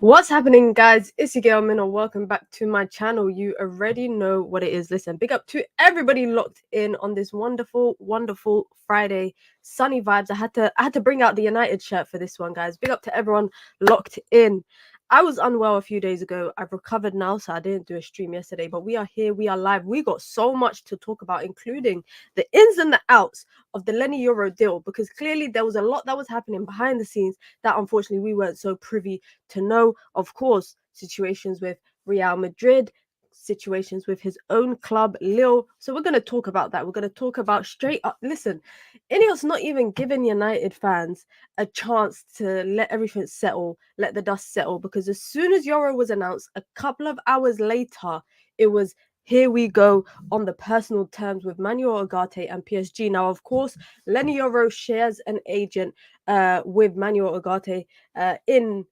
What's happening, guys? It's your girl Minna. Welcome back to my channel. You already know what it is. Listen, big up to everybody locked in on this wonderful, wonderful Friday. Sunny vibes. I had to bring out the United shirt for this one, guys. Big up to everyone locked in. I was unwell a few days ago. I've recovered now, so I didn't do a stream yesterday. But we are here. We are live. We got so much to talk about, including the ins and the outs of the Lenny Euro deal, because clearly there was a lot that was happening behind the scenes that unfortunately we weren't so privy to know. Of course, situations with Real Madrid, situations with his own club, Lille. So we're going to talk about that. We're going to talk about straight up. Listen, Ineos not even giving United fans a chance to let everything settle, let the dust settle, because as soon as Euro was announced, a couple of hours later, it was here we go on the personal terms with Manuel Ugarte and PSG. Now, of course, Lenny Euro shares an agent with Manuel Ugarte in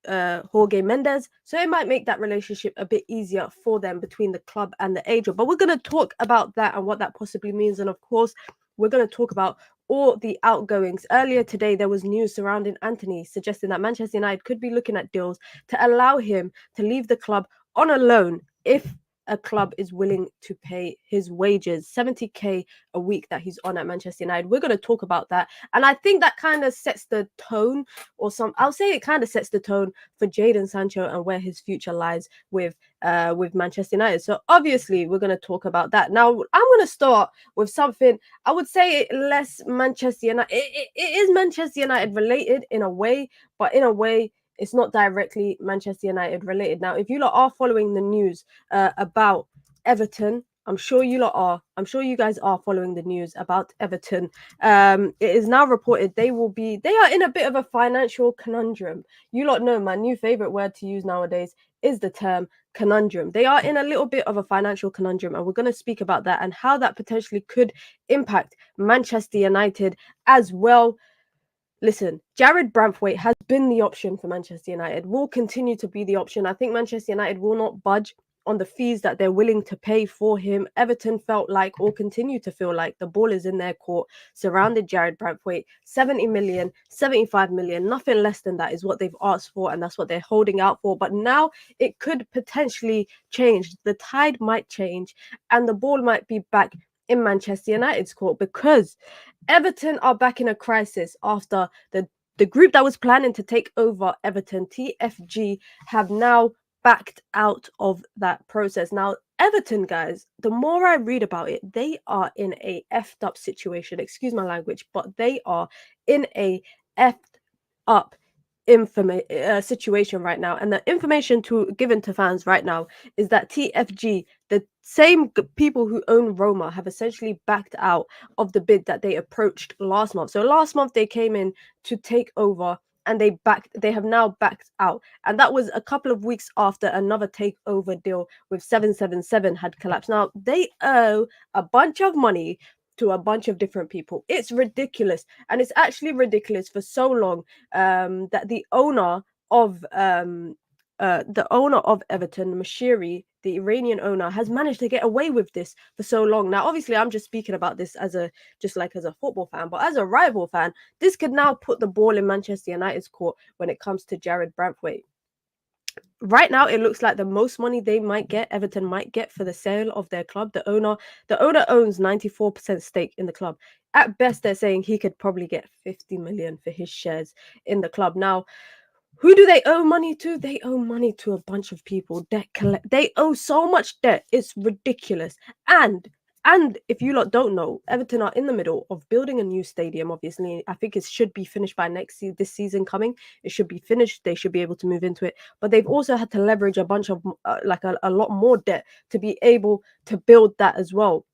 Jorge Mendes, so it might make that relationship a bit easier for them between the club and the agent. But we're going to talk about that and what that possibly means, and of course we're going to talk about all the outgoings. Earlier today there was news surrounding Antony suggesting that Manchester United could be looking at deals to allow him to leave the club on a loan if a club is willing to pay his wages, 70k a week that he's on at Manchester United. We're going to talk about that, and I think that kind of sets the tone, I'll say it kind of sets the tone for Jadon Sancho and where his future lies with Manchester United. So obviously we're going to talk about that. Now I'm going to start with something I would say less Manchester United. It is Manchester United related in a way, but in a way it's not directly Manchester United related. Now, if you lot are following the news about Everton, I'm sure you lot are. I'm sure you guys are following the news about Everton. It is now reported they are in a bit of a financial conundrum. You lot know my new favorite word to use nowadays is the term conundrum. They are in a little bit of a financial conundrum, and we're going to speak about that and how that potentially could impact Manchester United as well. Listen, Jared Brantwaite has been the option for Manchester United, will continue to be the option. I think Manchester United will not budge on the fees that they're willing to pay for him. Everton felt like, or continue to feel like, the ball is in their court, surrounded Jared Brantwaite. 70 million, 75 million, nothing less than that is what they've asked for, and that's what they're holding out for. But now it could potentially change. The tide might change, and the ball might be back in Manchester United's court, because Everton are back in a crisis after the group that was planning to take over Everton, TFG, have now backed out of that process. Now, Everton, guys, the more I read about it, they are in a effed up situation. Excuse my language, but they are in a effed up situation right now, and the information given to fans right now is that TFG, the same people who own Roma, have essentially backed out of the bid that they approached last month. So last month they came in to take over, and they have now backed out, and that was a couple of weeks after another takeover deal with 777 had collapsed. Now they owe a bunch of money to a bunch of different people. It's ridiculous, and it's actually ridiculous for so long that the owner of Everton, Mashiri, the Iranian owner, has managed to get away with this for so long. Now, obviously, I'm just speaking about this as a football fan, but as a rival fan, this could now put the ball in Manchester United's court when it comes to Jared Brantwaite. Right now, it looks like the most money Everton might get for the sale of their club. The owner owns 94% stake in the club. At best, they're saying he could probably get 50 million for his shares in the club. Now, who do they owe money to? They owe money to a bunch of people. They owe so much debt. It's ridiculous. And if you lot don't know, Everton are in the middle of building a new stadium. Obviously, I think it should be finished by this season coming. It should be finished. They should be able to move into it. But they've also had to leverage a bunch of a lot more debt to be able to build that as well.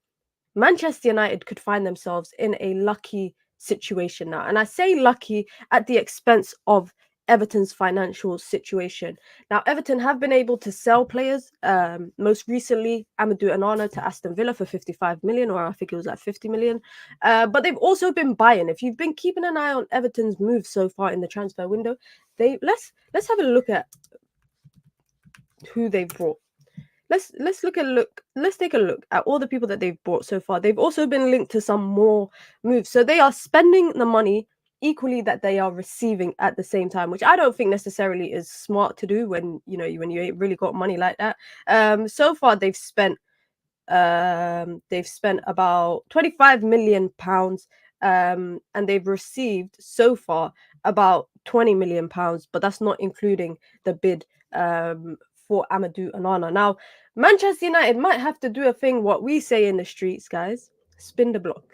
Manchester United could find themselves in a lucky situation now, and I say lucky at the expense of Everton's financial situation. Now, Everton have been able to sell players. Most recently, Amadou Onana to Aston Villa for 55 million, or I think it was like 50 million. But they've also been buying. If you've been keeping an eye on Everton's moves so far in the transfer window, let's have a look at who they've brought. Let's take a look at all the people that they've brought so far. They've also been linked to some more moves. So they are spending the money equally that they are receiving at the same time, which I don't think necessarily is smart to do when you ain't really got money like that. So far they've spent about 25 million pounds, and they've received so far about 20 million pounds, but that's not including the bid for Amadou Onana. Now, Manchester United might have to do a thing what we say in the streets, guys: spin the block.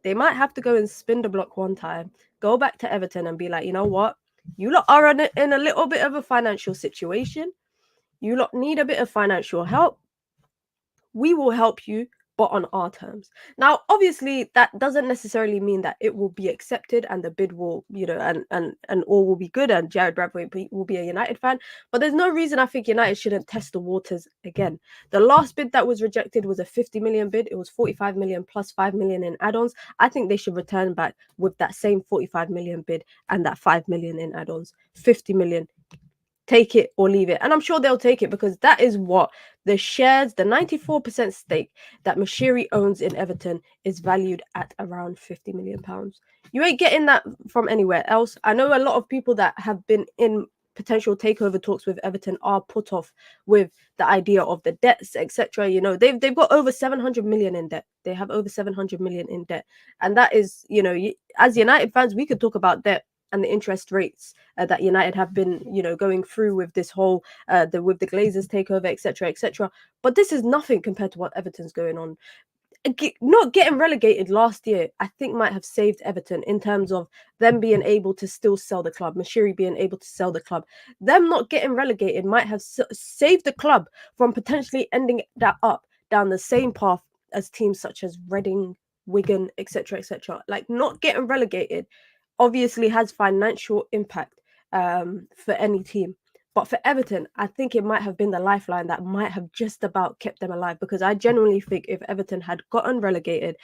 They might have to go and spin the block one time, go back to Everton and be like, you know what, you lot are in a little bit of a financial situation, you lot need a bit of financial help, we will help you, but on our terms. Now, obviously, that doesn't necessarily mean that it will be accepted and the bid will, and all will be good and Jared Bradway will be a United fan. But there's no reason I think United shouldn't test the waters again. The last bid that was rejected was a 50 million bid. It was 45 million plus 5 million in add-ons. I think they should return back with that same 45 million bid and that 5 million in add-ons. 50 million. Take it or leave it. And I'm sure they'll take it because that is what the shares, the 94% stake that Mashiri owns in Everton is valued at around 50 million pounds. You ain't getting that from anywhere else. I know a lot of people that have been in potential takeover talks with Everton are put off with the idea of the debts, etc. They've got over 700 million in debt. They have over 700 million in debt. And that is, as United fans, we could talk about debt and the interest rates that United have been, going through with this whole, with the Glazers takeover, etc., etc. But this is nothing compared to what Everton's going on. Not getting relegated last year, I think, might have saved Everton in terms of them being able to still sell the club, Mashiri being able to sell the club. Them not getting relegated might have saved the club from potentially ending that up down the same path as teams such as Reading, Wigan, etc., etc. Like, not getting relegated obviously has financial impact for any team. But for Everton, I think it might have been the lifeline that might have just about kept them alive, because I genuinely think if Everton had gotten relegated,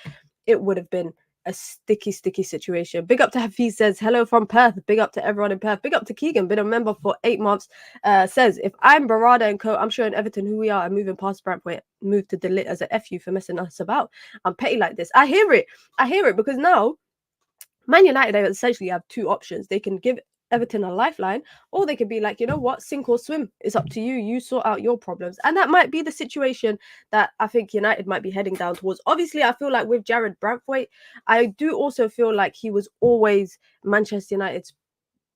it would have been a sticky situation. Big up to Hafiz, says hello from Perth. Big up to everyone in Perth. Big up to Keegan, been a member for 8 months. Says, if I'm Barada and co, I'm showing Everton who we are and moving past Brantford, move to delete as a FU for messing us about. I'm petty like this. I hear it because now Man United essentially have two options. They can give Everton a lifeline, or they could be like, you know what, sink or swim. It's up to you. You sort out your problems. And that might be the situation that I think United might be heading down towards. Obviously, I feel like with Jared Brantwaite, I do also feel like he was always Manchester United's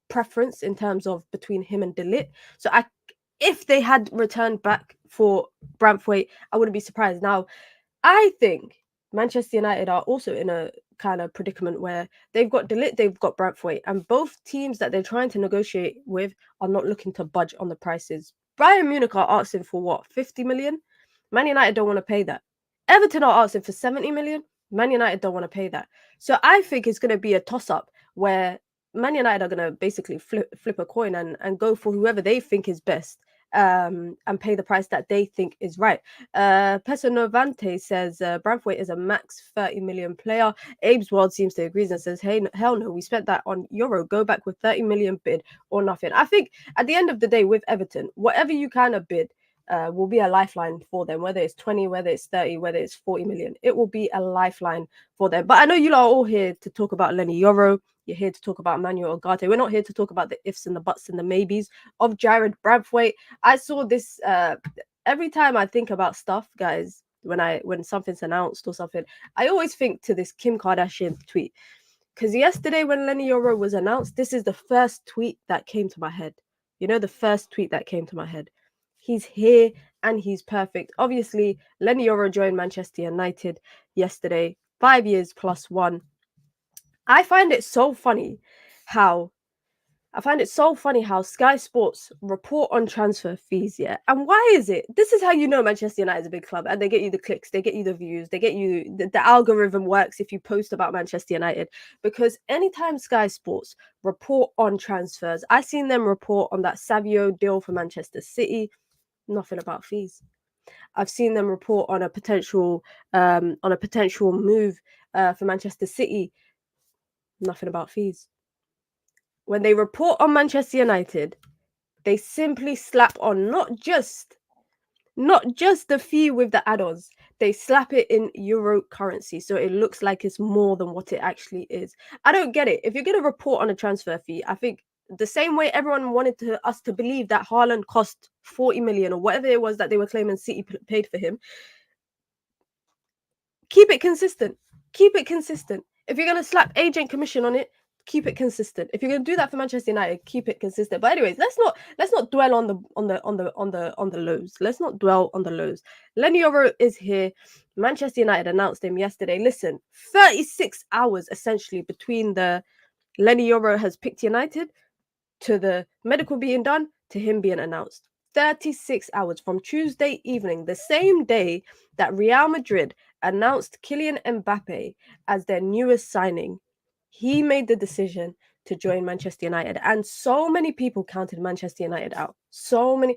preference in terms of between him and Delit. So if they had returned back for Brantwaite, I wouldn't be surprised. Now, I think Manchester United are also in a kind of predicament where they've got Delit, they've got Brantford, and both teams that they're trying to negotiate with are not looking to budge on the prices. Bayern Munich are asking for what, 50 million? Man United don't want to pay that. Everton are asking for 70 million. Man United don't want to pay that. So I think it's going to be a toss-up where Man United are going to basically flip a coin and go for whoever they think is best. And pay the price that they think is right. Peso Novante says Brantwaite is a max 30 million player. Abe's World seems to agree and says, hey, hell no, we spent that on Euro. Go back with 30 million bid or nothing. I think at the end of the day with Everton, whatever you kind of bid will be a lifeline for them, whether it's 20, whether it's 30, whether it's 40 million. It will be a lifeline for them. But I know you are all here to talk about Lenny Yoro. You're here to talk about Manuel Ugarte. We're not here to talk about the ifs and the buts and the maybes of Jared Brantwaite. I saw this every time I think about stuff, guys, when something's announced or something, I always think to this Kim Kardashian tweet. Because yesterday when Lenny Yoro was announced, this is the first tweet that came to my head. The first tweet that came to my head. He's here and he's perfect. Obviously, Lenny Yoro joined Manchester United yesterday, 5 years plus 1. I find it so funny how Sky Sports report on transfer fees, yeah. And why is it? This is how you know Manchester United is a big club, and they get you the clicks, they get you the views, they get you the algorithm works if you post about Manchester United. Because anytime Sky Sports report on transfers, I seen them report on that Savio deal for Manchester City, nothing about fees. I've seen them report on a potential move for Manchester City. Nothing about fees. When they report on Manchester United, they simply slap on not just the fee with the add-ons. they slap it in euro currency, so it looks like it's more than what it actually is. I don't get it. If you're going to report on a transfer fee, I think the same way everyone wanted us to believe that Haaland cost 40 million or whatever it was that they were claiming City paid for him, keep it consistent. Keep it consistent. If you're going to slap agent commission on it, keep it consistent. If you're going to do that for Manchester United, keep it consistent. But anyways, let's not dwell on the lows. Let's not dwell on the lows. YORO is here. Manchester United announced him yesterday. Listen, 36 hours essentially between the YORO has picked United to the medical being done to him being announced. 36 hours from Tuesday evening, the same day that Real Madrid announced Kylian Mbappe as their newest signing. He made the decision to join Manchester United, and so many people counted Manchester United out. So many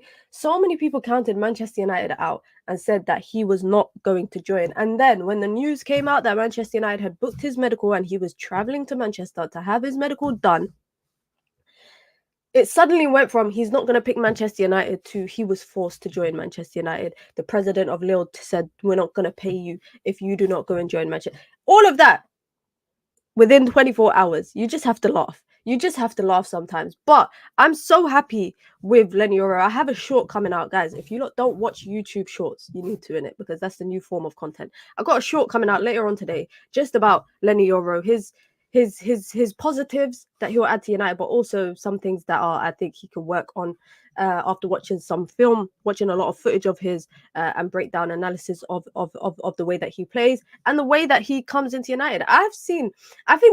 people counted Manchester United out and said that he was not going to join. And then when the news came out that Manchester United had booked his medical and he was traveling to Manchester to have his medical done, it suddenly went from he's not going to pick Manchester United to he was forced to join Manchester United. The president of Lille said, we're not going to pay you if you do not go and join Manchester. All of that within 24 hours. You just have to laugh. You just have to laugh sometimes. But I'm so happy with YORO. I have a short coming out, guys. If you don't watch YouTube shorts, you need to in it, because that's the new form of content. I got a short coming out later on today just about YORO, his positives that he'll add to United, but also some things that I think he can work on after watching some film, watching a lot of footage of his and breakdown analysis of the way that he plays and the way that he comes into United. I think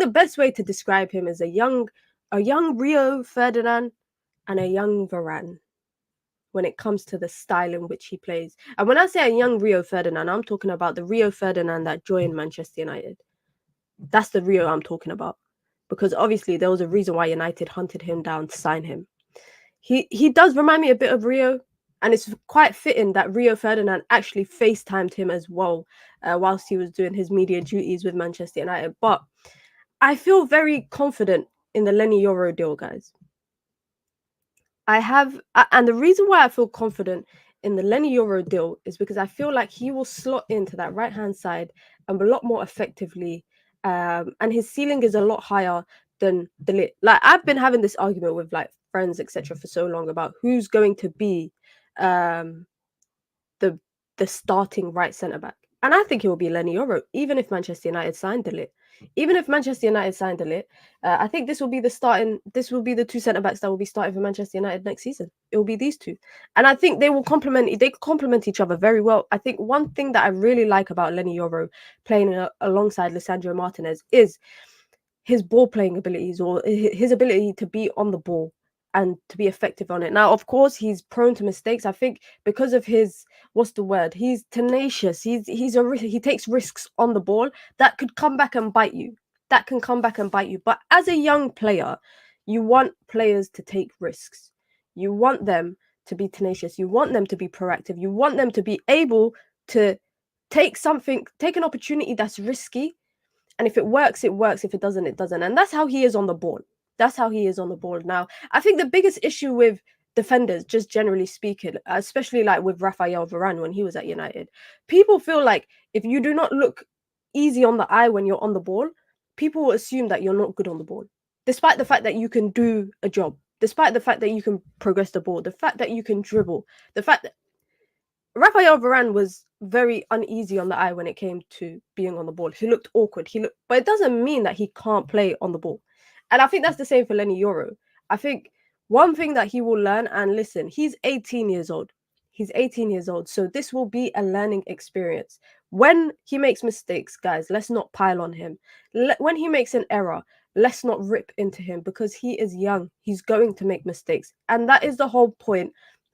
the best way to describe him is a young Rio Ferdinand and a young Varane when it comes to the style in which he plays. And when I say a young Rio Ferdinand, I'm talking about the Rio Ferdinand that joined Manchester United. That's the Rio I'm talking about, because obviously there was a reason why United hunted him down to sign him. He does remind me a bit of Rio, and it's quite fitting that Rio Ferdinand actually FaceTimed him as well whilst he was doing his media duties with Manchester United. But I feel very confident in the YORO deal, guys. And the reason why I feel confident in the YORO deal is because I feel like he will slot into that right-hand side and a lot more effectively. And his ceiling is a lot higher than De Ligt. Like, I've been having this argument with like friends, etc., for so long about who's going to be the starting right centre back. And I think it will be YORO, even if Manchester United signed De Ligt. Even if Manchester United signed De Ligt, I think this will be the two centre backs that will be starting for Manchester United next season. It will be these two, and I think they complement each other very well. I think one thing that I really like about YORO playing alongside Lisandro Martinez is his ball playing abilities, or his ability to be on the ball and to be effective on it. Now, of course, he's prone to mistakes. I think because of his, he's tenacious. He takes risks on the ball that could come back and bite you. But as a young player, you want players to take risks. You want them to be tenacious. You want them to be proactive. You want them to be able to take an opportunity that's risky. And if it works, it works. If it doesn't, it doesn't. And that's how he is on the ball. Now, I think the biggest issue with defenders, just generally speaking, especially like with Raphael Varane when he was at United, people feel like if you do not look easy on the eye when you're on the ball, people will assume that you're not good on the ball, despite the fact that you can do a job, despite the fact that you can progress the ball, the fact that you can dribble, the fact that Raphael Varane was very uneasy on the eye when it came to being on the ball. He looked awkward. But it doesn't mean that he can't play on the ball. And I think that's the same for YORO. I think one thing that he will learn, and listen, he's 18 years old. So this will be a learning experience. When he makes mistakes, guys, let's not pile on him. When he makes an error, let's not rip into him, because he is young. He's going to make mistakes. And that is the whole point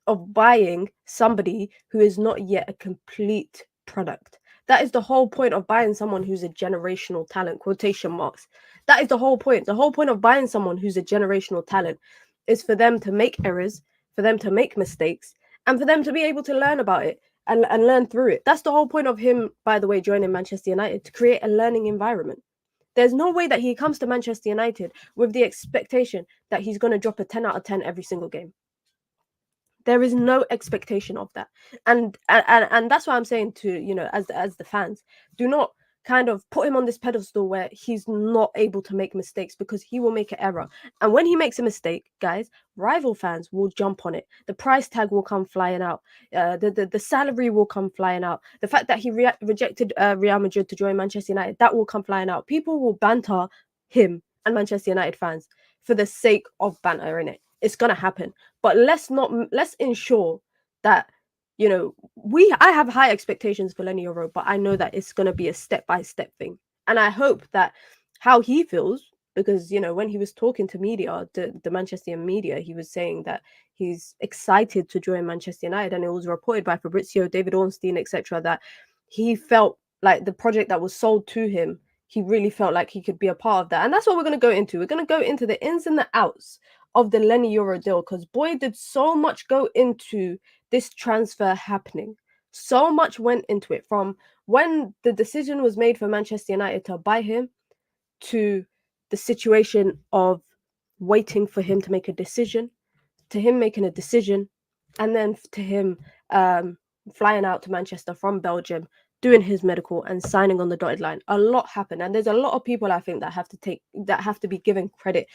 of buying somebody who is not yet a complete product. That is the whole point of buying someone who's a generational talent, quotation marks. That is the whole point. The whole point of buying someone who's a generational talent is for them to make errors, for them to make mistakes, and for them to be able to learn about it and learn through it. That's the whole point of him, by the way, joining Manchester United, to create a learning environment. There's no way that he comes to Manchester United with the expectation that he's going to drop a 10 out of 10 every single game. There is no expectation of that, and that's why I'm saying to, you know, as the fans, do not kind of put him on this pedestal where he's not able to make mistakes, because he will make an error. And when he makes a mistake, guys, rival fans will jump on it. The price tag will come flying out. The salary will come flying out. The fact that he rejected Real Madrid to join Manchester United, that will come flying out. People will banter him and Manchester United fans for the sake of banter, in it. It's gonna happen. But let's ensure that, you know, I have high expectations for Lenny Yoro, but I know that it's going to be a step-by-step thing. And I hope that how he feels, because, you know, when he was talking to media, the Manchester media, he was saying that he's excited to join Manchester United, and it was reported by Fabrizio, David Ornstein, etc., that he felt like the project that was sold to him, he really felt like he could be a part of that. And that's what we're going to go into. We're going to go into the ins and the outs of the Lenny Yoro deal, because boy, did so much go into this transfer happening. So much went into it, from when the decision was made for Manchester United to buy him, to the situation of waiting for him to make a decision, to him making a decision, and then to him flying out to Manchester from Belgium, doing his medical and signing on the dotted line. A lot happened, and there's a lot of people, I think, that have to be given credit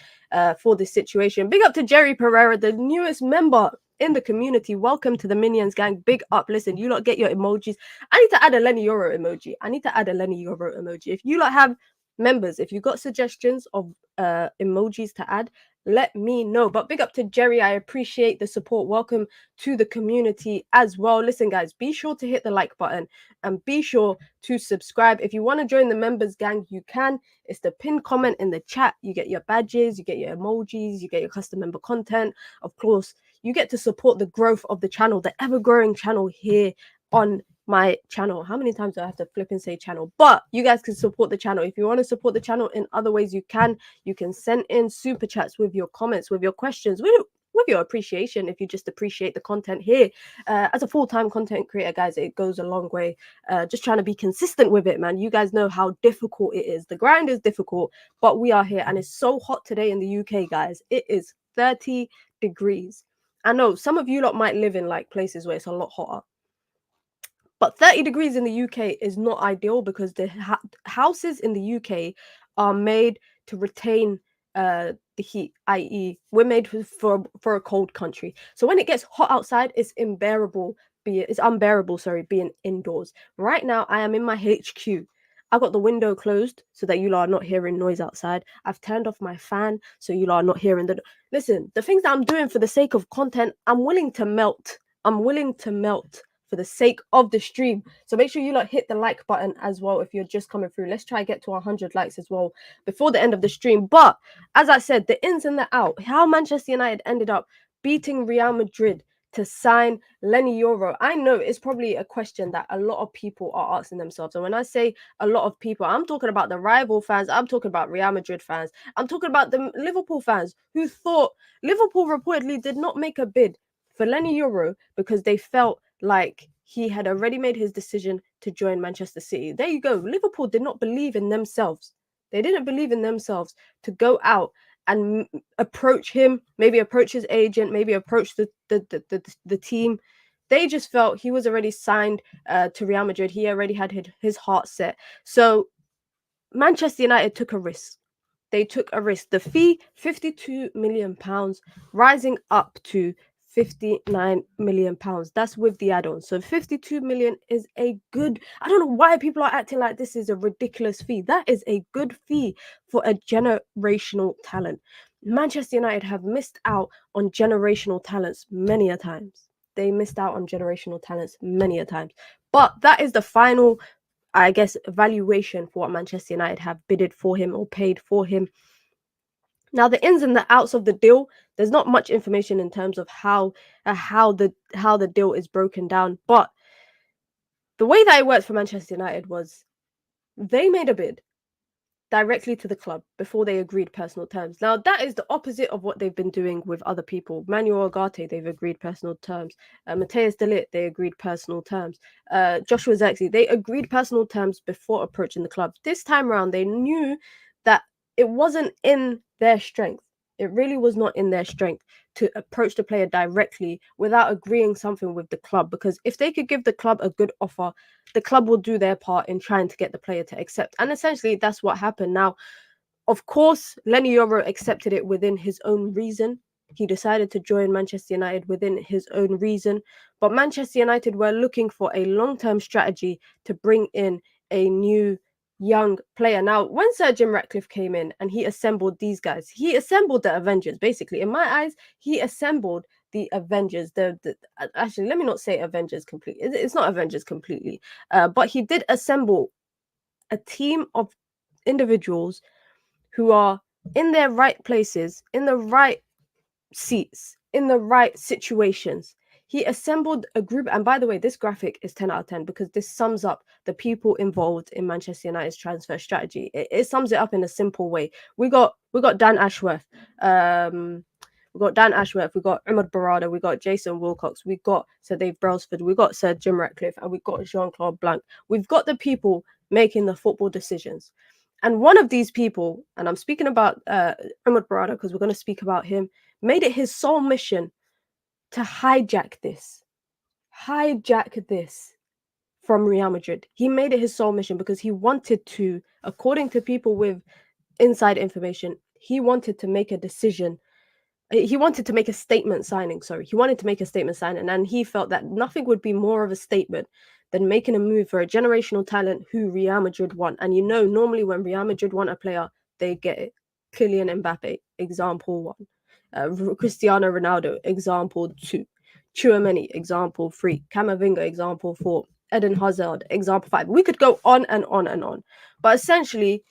for this situation. Big up to Jerry Pereira, the newest member in the community. Welcome to the Minions gang. Big up. Listen, you lot get your emojis. I need to add a Lenny Yoro emoji. If you lot have members, if you got suggestions of emojis to add, let me know. But big up to Jerry. I appreciate the support. Welcome to the community as well. Listen, guys, be sure to hit the like button and be sure to subscribe. If you want to join the members gang, you can. It's the pinned comment in the chat. You get your badges, you get your emojis, you get your custom member content. Of course, you get to support the growth of the channel, the ever-growing channel here on my channel. How many times do I have to flip and say channel? But you guys can support the channel. If you want to support the channel in other ways, you can. You can send in super chats with your comments, with your questions, with your appreciation. If you just appreciate the content here, as a full-time content creator, guys, it goes a long way. Just trying to be consistent with it, man. You guys know how difficult it is. The grind is difficult, but we are here, and it's so hot today in the UK, guys. It is 30 degrees. I know some of you lot might live in like places where it's a lot hotter, but 30 degrees in the UK is not ideal, because the houses in the UK are made to retain the heat, i.e. we're made for a cold country. So when it gets hot outside, it's unbearable being indoors. Right now, I am in my HQ. I got the window closed so that you lot are not hearing noise outside. I've turned off my fan so you lot are not hearing the... Listen, the things that I'm doing for the sake of content, I'm willing to melt. For the sake of the stream. So make sure you lot hit the like button as well if you're just coming through. Let's try to get to 100 likes as well before the end of the stream. But as I said, the ins and the out, how Manchester United ended up beating Real Madrid to sign Lenny Yoro. I know it's probably a question that a lot of people are asking themselves. And when I say a lot of people, I'm talking about the rival fans. I'm talking about Real Madrid fans. I'm talking about the Liverpool fans who thought Liverpool reportedly did not make a bid for Lenny Yoro because they felt like he had already made his decision to join Manchester City. There you go. Liverpool did not believe in themselves. They didn't believe in themselves to go out and approach him, maybe approach his agent, maybe approach the team. They just felt he was already signed to Real Madrid. He already had his heart set. So Manchester United took a risk. They took a risk. The fee, £52 million, rising up to £59 million. That's with the add-on. So 52 million is a good... I don't know why people are acting like this is a ridiculous fee. That is a good fee for a generational talent. Manchester United have missed out on generational talents many a times. They missed out on generational talents many a times. But that is the final, I guess, valuation for what Manchester United have bidded for him or paid for him. Now, the ins and the outs of the deal, there's not much information in terms of how the deal is broken down. But the way that it worked for Manchester United was they made a bid directly to the club before they agreed personal terms. Now, that is the opposite of what they've been doing with other people. Manuel Ugarte, they've agreed personal terms. Matthias de Ligt, they agreed personal terms. Joshua Zirkzee, they agreed personal terms before approaching the club. This time around, they knew that it wasn't in their strength It really was not in their strength to approach the player directly without agreeing something with the club, because if they could give the club a good offer, the club will do their part in trying to get the player to accept. And essentially, that's what happened. Now, of course, Lenny Yoro accepted it within his own reason. He decided to join Manchester United within his own reason. But Manchester United were looking for a long-term strategy to bring in a new young player. Now, when Sir Jim Ratcliffe came in and he assembled these guys, he assembled the Avengers, basically. In my eyes, he assembled the Avengers. Actually, let me not say Avengers completely. It's not Avengers completely. But he did assemble a team of individuals who are in their right places, in the right seats, in the right situations. He assembled a group, and by the way, this graphic is 10 out of 10 because this sums up the people involved in Manchester United's transfer strategy. It sums it up in a simple way. We got Dan Ashworth, we got Ahmed Barada, we got Jason Wilcox, we got Sir Dave Brailsford, we got Sir Jim Ratcliffe, and we got Jean-Claude Blanc. We've got the people making the football decisions. And one of these people, and I'm speaking about Ahmed Barada because we're going to speak about him, made it his sole mission to hijack this from Real Madrid. He made it his sole mission because he wanted to, according to people with inside information, he wanted to make a decision. He wanted to make a statement signing. He wanted to make a statement signing, and he felt that nothing would be more of a statement than making a move for a generational talent who Real Madrid want. And normally when Real Madrid want a player, they get it. Kylian Mbappe, example 1. Cristiano Ronaldo, example 2. Tchouaméni, example 3. Camavinga, example 4. Eden Hazard, example 5. We could go on and on and on. But essentially,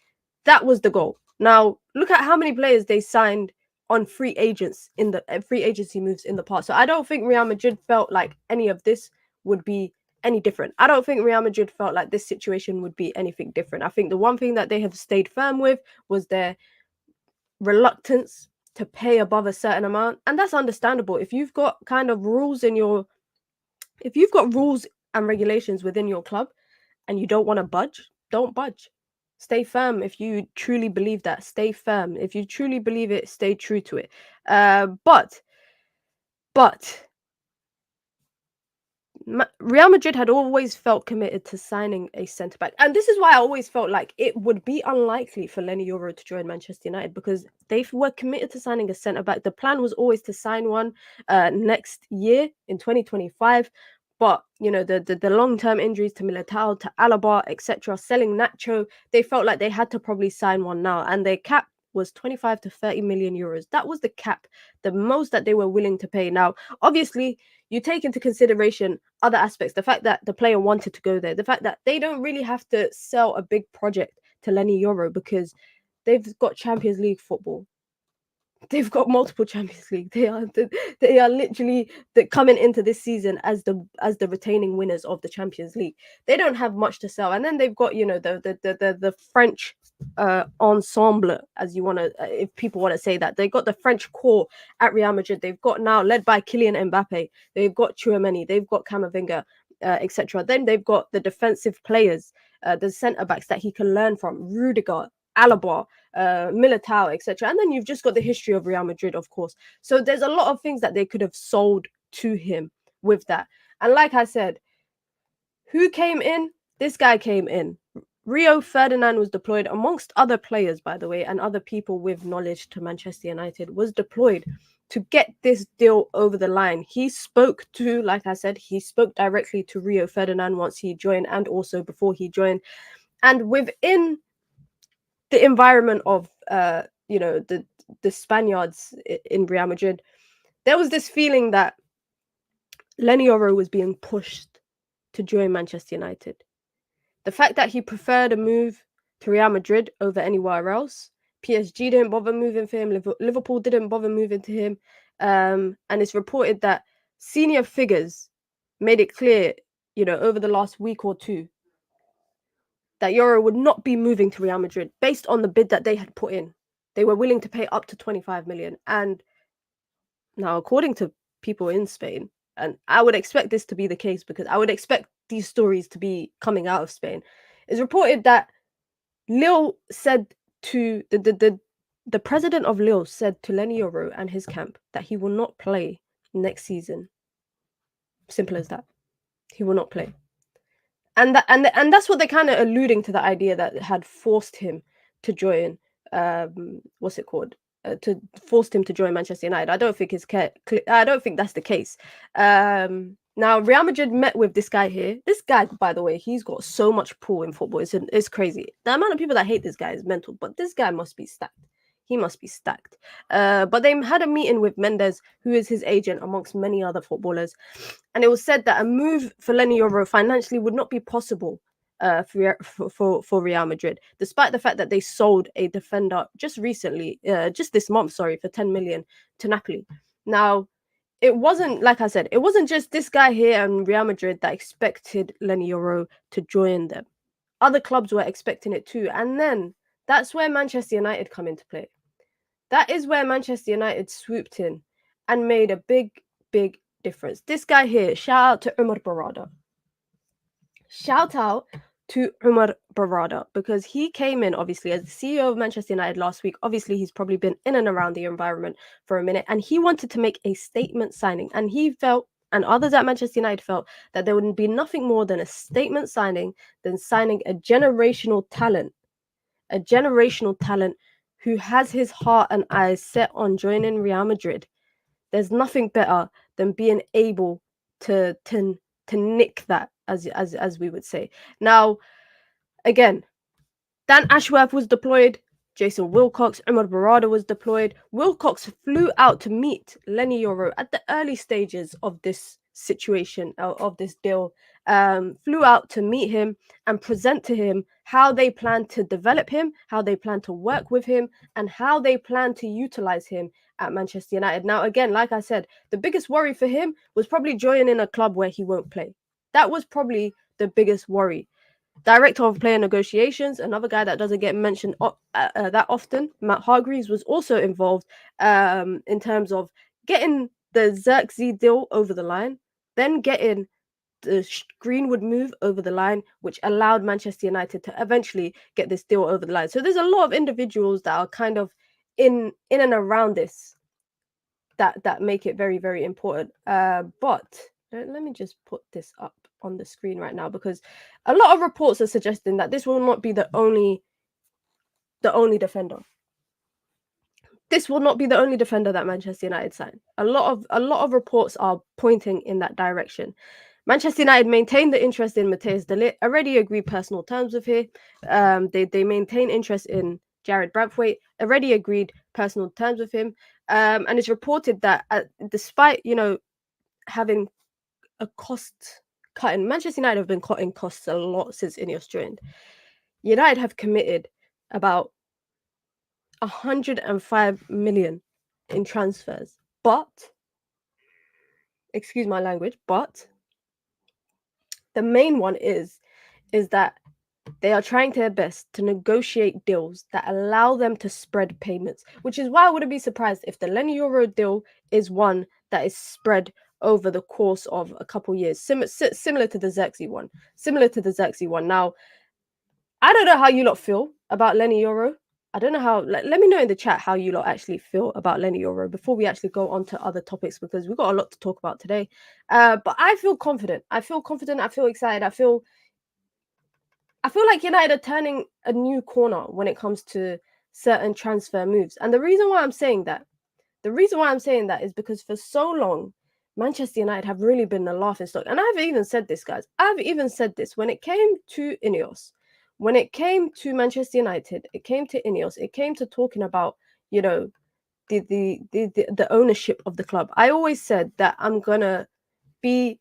that was the goal. Now, look at how many players they signed on free agents in the free agency moves in the past. So I don't think Real Madrid felt like any of this would be any different. I don't think Real Madrid felt like this situation would be anything different. I think the one thing that they have stayed firm with was their reluctance to pay above a certain amount, and that's understandable. If you've got kind of rules if you've got rules and regulations within your club and you don't want to budge, don't budge. Stay firm if you truly believe that. Stay firm. If you truly believe it, stay true to it. But Real Madrid had always felt committed to signing a centre-back. And this is why I always felt like it would be unlikely for Lenny Yoro to join Manchester United, because they were committed to signing a centre-back. The plan was always to sign one next year in 2025. But, the long-term injuries to Militao, to Alaba, etc., selling Nacho, they felt like they had to probably sign one now. And their cap was 25 to 30 million euros. That was the cap, the most that they were willing to pay. Now, obviously, you take into consideration other aspects, the fact that the player wanted to go there, the fact that they don't really have to sell a big project to Lenny Yoro because they've got Champions League football. They've got multiple Champions League. They are literally coming into this season as the retaining winners of the Champions League. They don't have much to sell, and then they've got the French ensemble, as you want to, if people want to say that. They've got the French core at Real Madrid. They've got now led by Kylian Mbappe. They've got Tchouaméni. They've got Camavinga, etc. Then they've got the defensive players, the centre backs that he can learn from, Rudiger, Alaba, Militao, etc. And then you've just got the history of Real Madrid, of course. So there's a lot of things that they could have sold to him with that. And like I said, who came in? This guy came in. Rio Ferdinand was deployed, amongst other players, by the way, and other people with knowledge to Manchester United, was deployed to get this deal over the line. He spoke to, like I said, he spoke directly to Rio Ferdinand once he joined and also before he joined. And within the environment of the Spaniards in Real Madrid, there was this feeling that Lenny Yoro was being pushed to join Manchester United. The fact that he preferred a move to Real Madrid over anywhere else, PSG didn't bother moving for him, Liverpool didn't bother moving to him, and it's reported that senior figures made it clear, over the last week or two, that Yoro would not be moving to Real Madrid based on the bid that they had put in. They were willing to pay up to 25 million. And now, according to people in Spain, and I would expect this to be the case because I would expect these stories to be coming out of Spain, it's reported that Lille said to The president of Lille said to Lenny Yoro and his camp that he will not play next season. Simple as that. He will not play. And that's what they're kind of alluding to, the idea that had forced him to join what's it called? To forced him to join Manchester United. I don't think I don't think that's the case. Now Real Madrid met with this guy here. This guy, by the way, he's got so much pull in football. It's crazy. The amount of people that hate this guy is mental. But this guy must be stacked. He must be stacked. But they had a meeting with Mendes, who is his agent, amongst many other footballers. And it was said that a move for Lenny Yoro financially would not be possible for Real Madrid, despite the fact that they sold a defender just recently, just this month, sorry, for 10 million to Napoli. Now, it wasn't, like I said, it wasn't just this guy here and Real Madrid that expected Lenny Yoro to join them. Other clubs were expecting it too. And then that's where Manchester United come into play. That is where Manchester United swooped in and made a big, big difference. This guy here, shout out to Umar Barada. Shout out to Umar Barada, because he came in, obviously, as the CEO of Manchester United last week. Obviously, he's probably been in and around the environment for a minute, and he wanted to make a statement signing. And he felt, and others at Manchester United felt, that there would be nothing more than a statement signing than signing a generational talent who has his heart and eyes set on joining Real Madrid. There's nothing better than being able to nick that, as we would say. Now, again, Dan Ashworth was deployed. Jason Wilcox, Umar Barada was deployed. Wilcox flew out to meet Lenny Yoro at the early stages of this situation, of this deal. Flew out to meet him and present to him how they plan to develop him, how they plan to work with him, and how they plan to utilize him at Manchester United. Now, again, like I said, the biggest worry for him was probably joining a club where he won't play. That was probably the biggest worry. Director of player negotiations, another guy that doesn't get mentioned that often, Matt Hargreaves, was also involved in terms of getting the Xerxes deal over the line, then getting the Greenwood move over the line, which allowed Manchester United to eventually get this deal over the line. So there's a lot of individuals that are kind of in and around this that make it very, very important. But let me just put this up on the screen right now, because a lot of reports are suggesting that this will not be the only defender. This will not be the only defender that Manchester United sign. A lot of reports are pointing in that direction. Manchester United maintain the interest in Matthias de Ligt, already agreed personal terms with him. They maintain interest in Jared Braithwaite, already agreed personal terms with him. And it's reported that despite, having a cost cutting, Manchester United have been cutting costs a lot since Ineos joined. United have committed about 105 million in transfers, but excuse my language, but the main one is that they are trying their best to negotiate deals that allow them to spread payments, which is why I wouldn't be surprised if the Lenny Yoro deal is one that is spread over the course of a couple years, similar to the Xerxes one. Now, I don't know how you lot feel about Lenny Yoro. I don't know how. Let me know in the chat how you lot actually feel about Lenny Yoro before we actually go on to other topics, because we've got a lot to talk about today. But I feel confident. I feel excited. I feel like United are turning a new corner when it comes to certain transfer moves. And the reason why I'm saying that is because for so long, Manchester United have really been the laughing stock. And I've even said this, guys. I've even said this when it came to Ineos, when it came to Manchester United, it came to Ineos, it came to talking about, the ownership of the club. I always said that I'm gonna be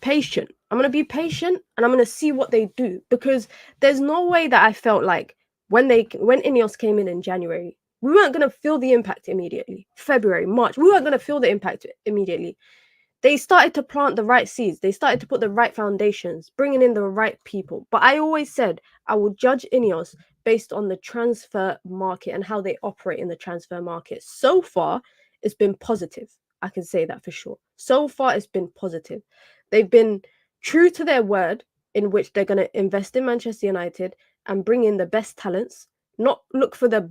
patient. I'm going to be patient and I'm going to see what they do, because there's no way that I felt like when Ineos came in January, we weren't going to feel the impact immediately. February, March, we weren't going to feel the impact immediately. They started to plant the right seeds. They started to put the right foundations, bringing in the right people. But I always said I will judge Ineos based on the transfer market and how they operate in the transfer market. So far, it's been positive. I can say that for sure. So far, it's been positive. They've been true to their word, in which they're going to invest in Manchester United and bring in the best talents, not look for the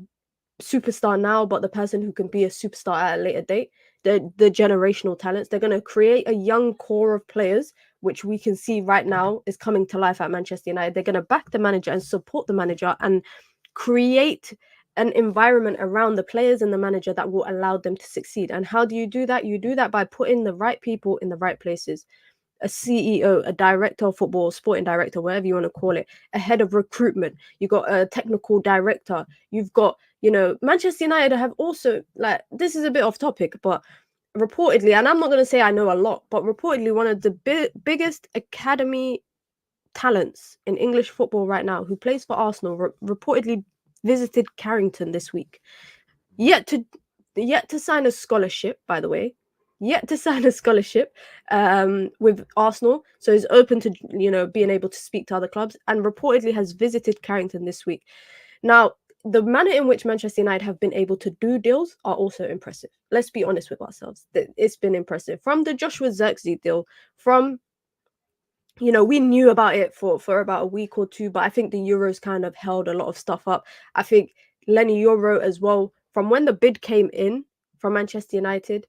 superstar now, but the person who can be a superstar at a later date. The generational talents. They're going to create a young core of players, which we can see right now is coming to life at Manchester United. They're going to back the manager and support the manager and create an environment around the players and the manager that will allow them to succeed. And how do you do that? You do that by putting the right people in the right places. A CEO, a director of football, sporting director, whatever you want to call it, a head of recruitment. You've got a technical director. You've got, Manchester United have also, like, this is a bit off topic, but reportedly, and I'm not going to say I know a lot, but reportedly one of the biggest academy talents in English football right now, who plays for Arsenal, reportedly visited Carrington this week. Yet to sign a scholarship, by the way. Yet to sign a scholarship with Arsenal. So he's open to, being able to speak to other clubs, and reportedly has visited Carrington this week. Now, the manner in which Manchester United have been able to do deals are also impressive. Let's be honest with ourselves. It's been impressive. From the Joshua Zirkzee deal, from, we knew about it for about a week or two, but I think the Euros kind of held a lot of stuff up. I think Lenny YORO as well, from when the bid came in from Manchester United,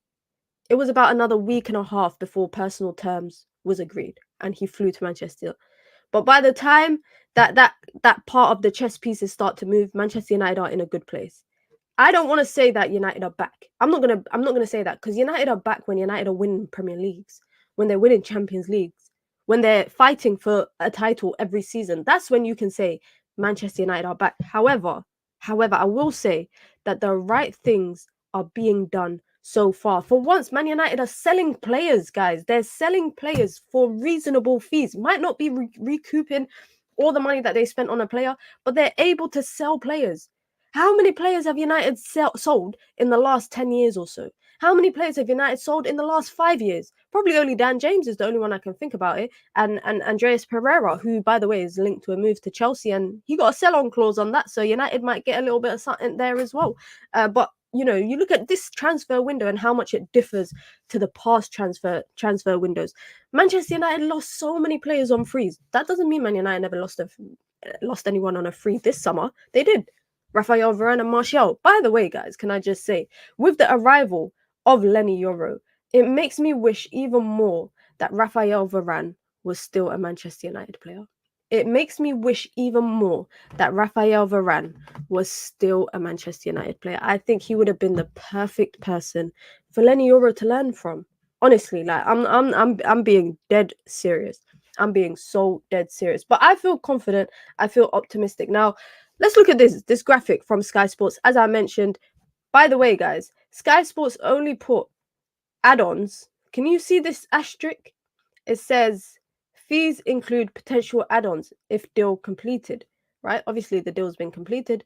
it was about another week and a half before personal terms was agreed, and he flew to Manchester. But by the time that part of the chess pieces start to move, Manchester United are in a good place. I don't want to say that United are back. I'm not gonna say that, because United are back when United are winning Premier Leagues, when they're winning Champions Leagues, when they're fighting for a title every season. That's when you can say Manchester United are back. However, I will say that the right things are being done so far. For once, Man United are selling players, guys. They're selling players for reasonable fees. Might not be recouping all the money that they spent on a player, but they're able to sell players. How many players have United sold in the last 10 years or so? How many players have United sold in the last 5 years? Probably only Dan James is the only one I can think about it. And Andreas Pereira, who, by the way, is linked to a move to Chelsea, and he got a sell-on clause on that, so United might get a little bit of something there as well. But you look at this transfer window and how much it differs to the past transfer windows. Manchester United lost so many players on frees. That doesn't mean Man United never lost anyone on a free this summer. They did. Raphael Varane and Martial. By the way, guys, can I just say, with the arrival of Lenny YORO, it makes me wish even more that Raphael Varane was still a Manchester United player. It makes me wish even more that Raphael Varane was still a Manchester United player. I think he would have been the perfect person for Lenny YORO to learn from. Honestly, like I'm being dead serious. I'm being so dead serious. But I feel confident. I feel optimistic. Now, let's look at this graphic from Sky Sports. As I mentioned, by the way, guys, Sky Sports only put add-ons. Can you see this asterisk? It says fees include potential add-ons if deal completed, right? Obviously, the deal's been completed.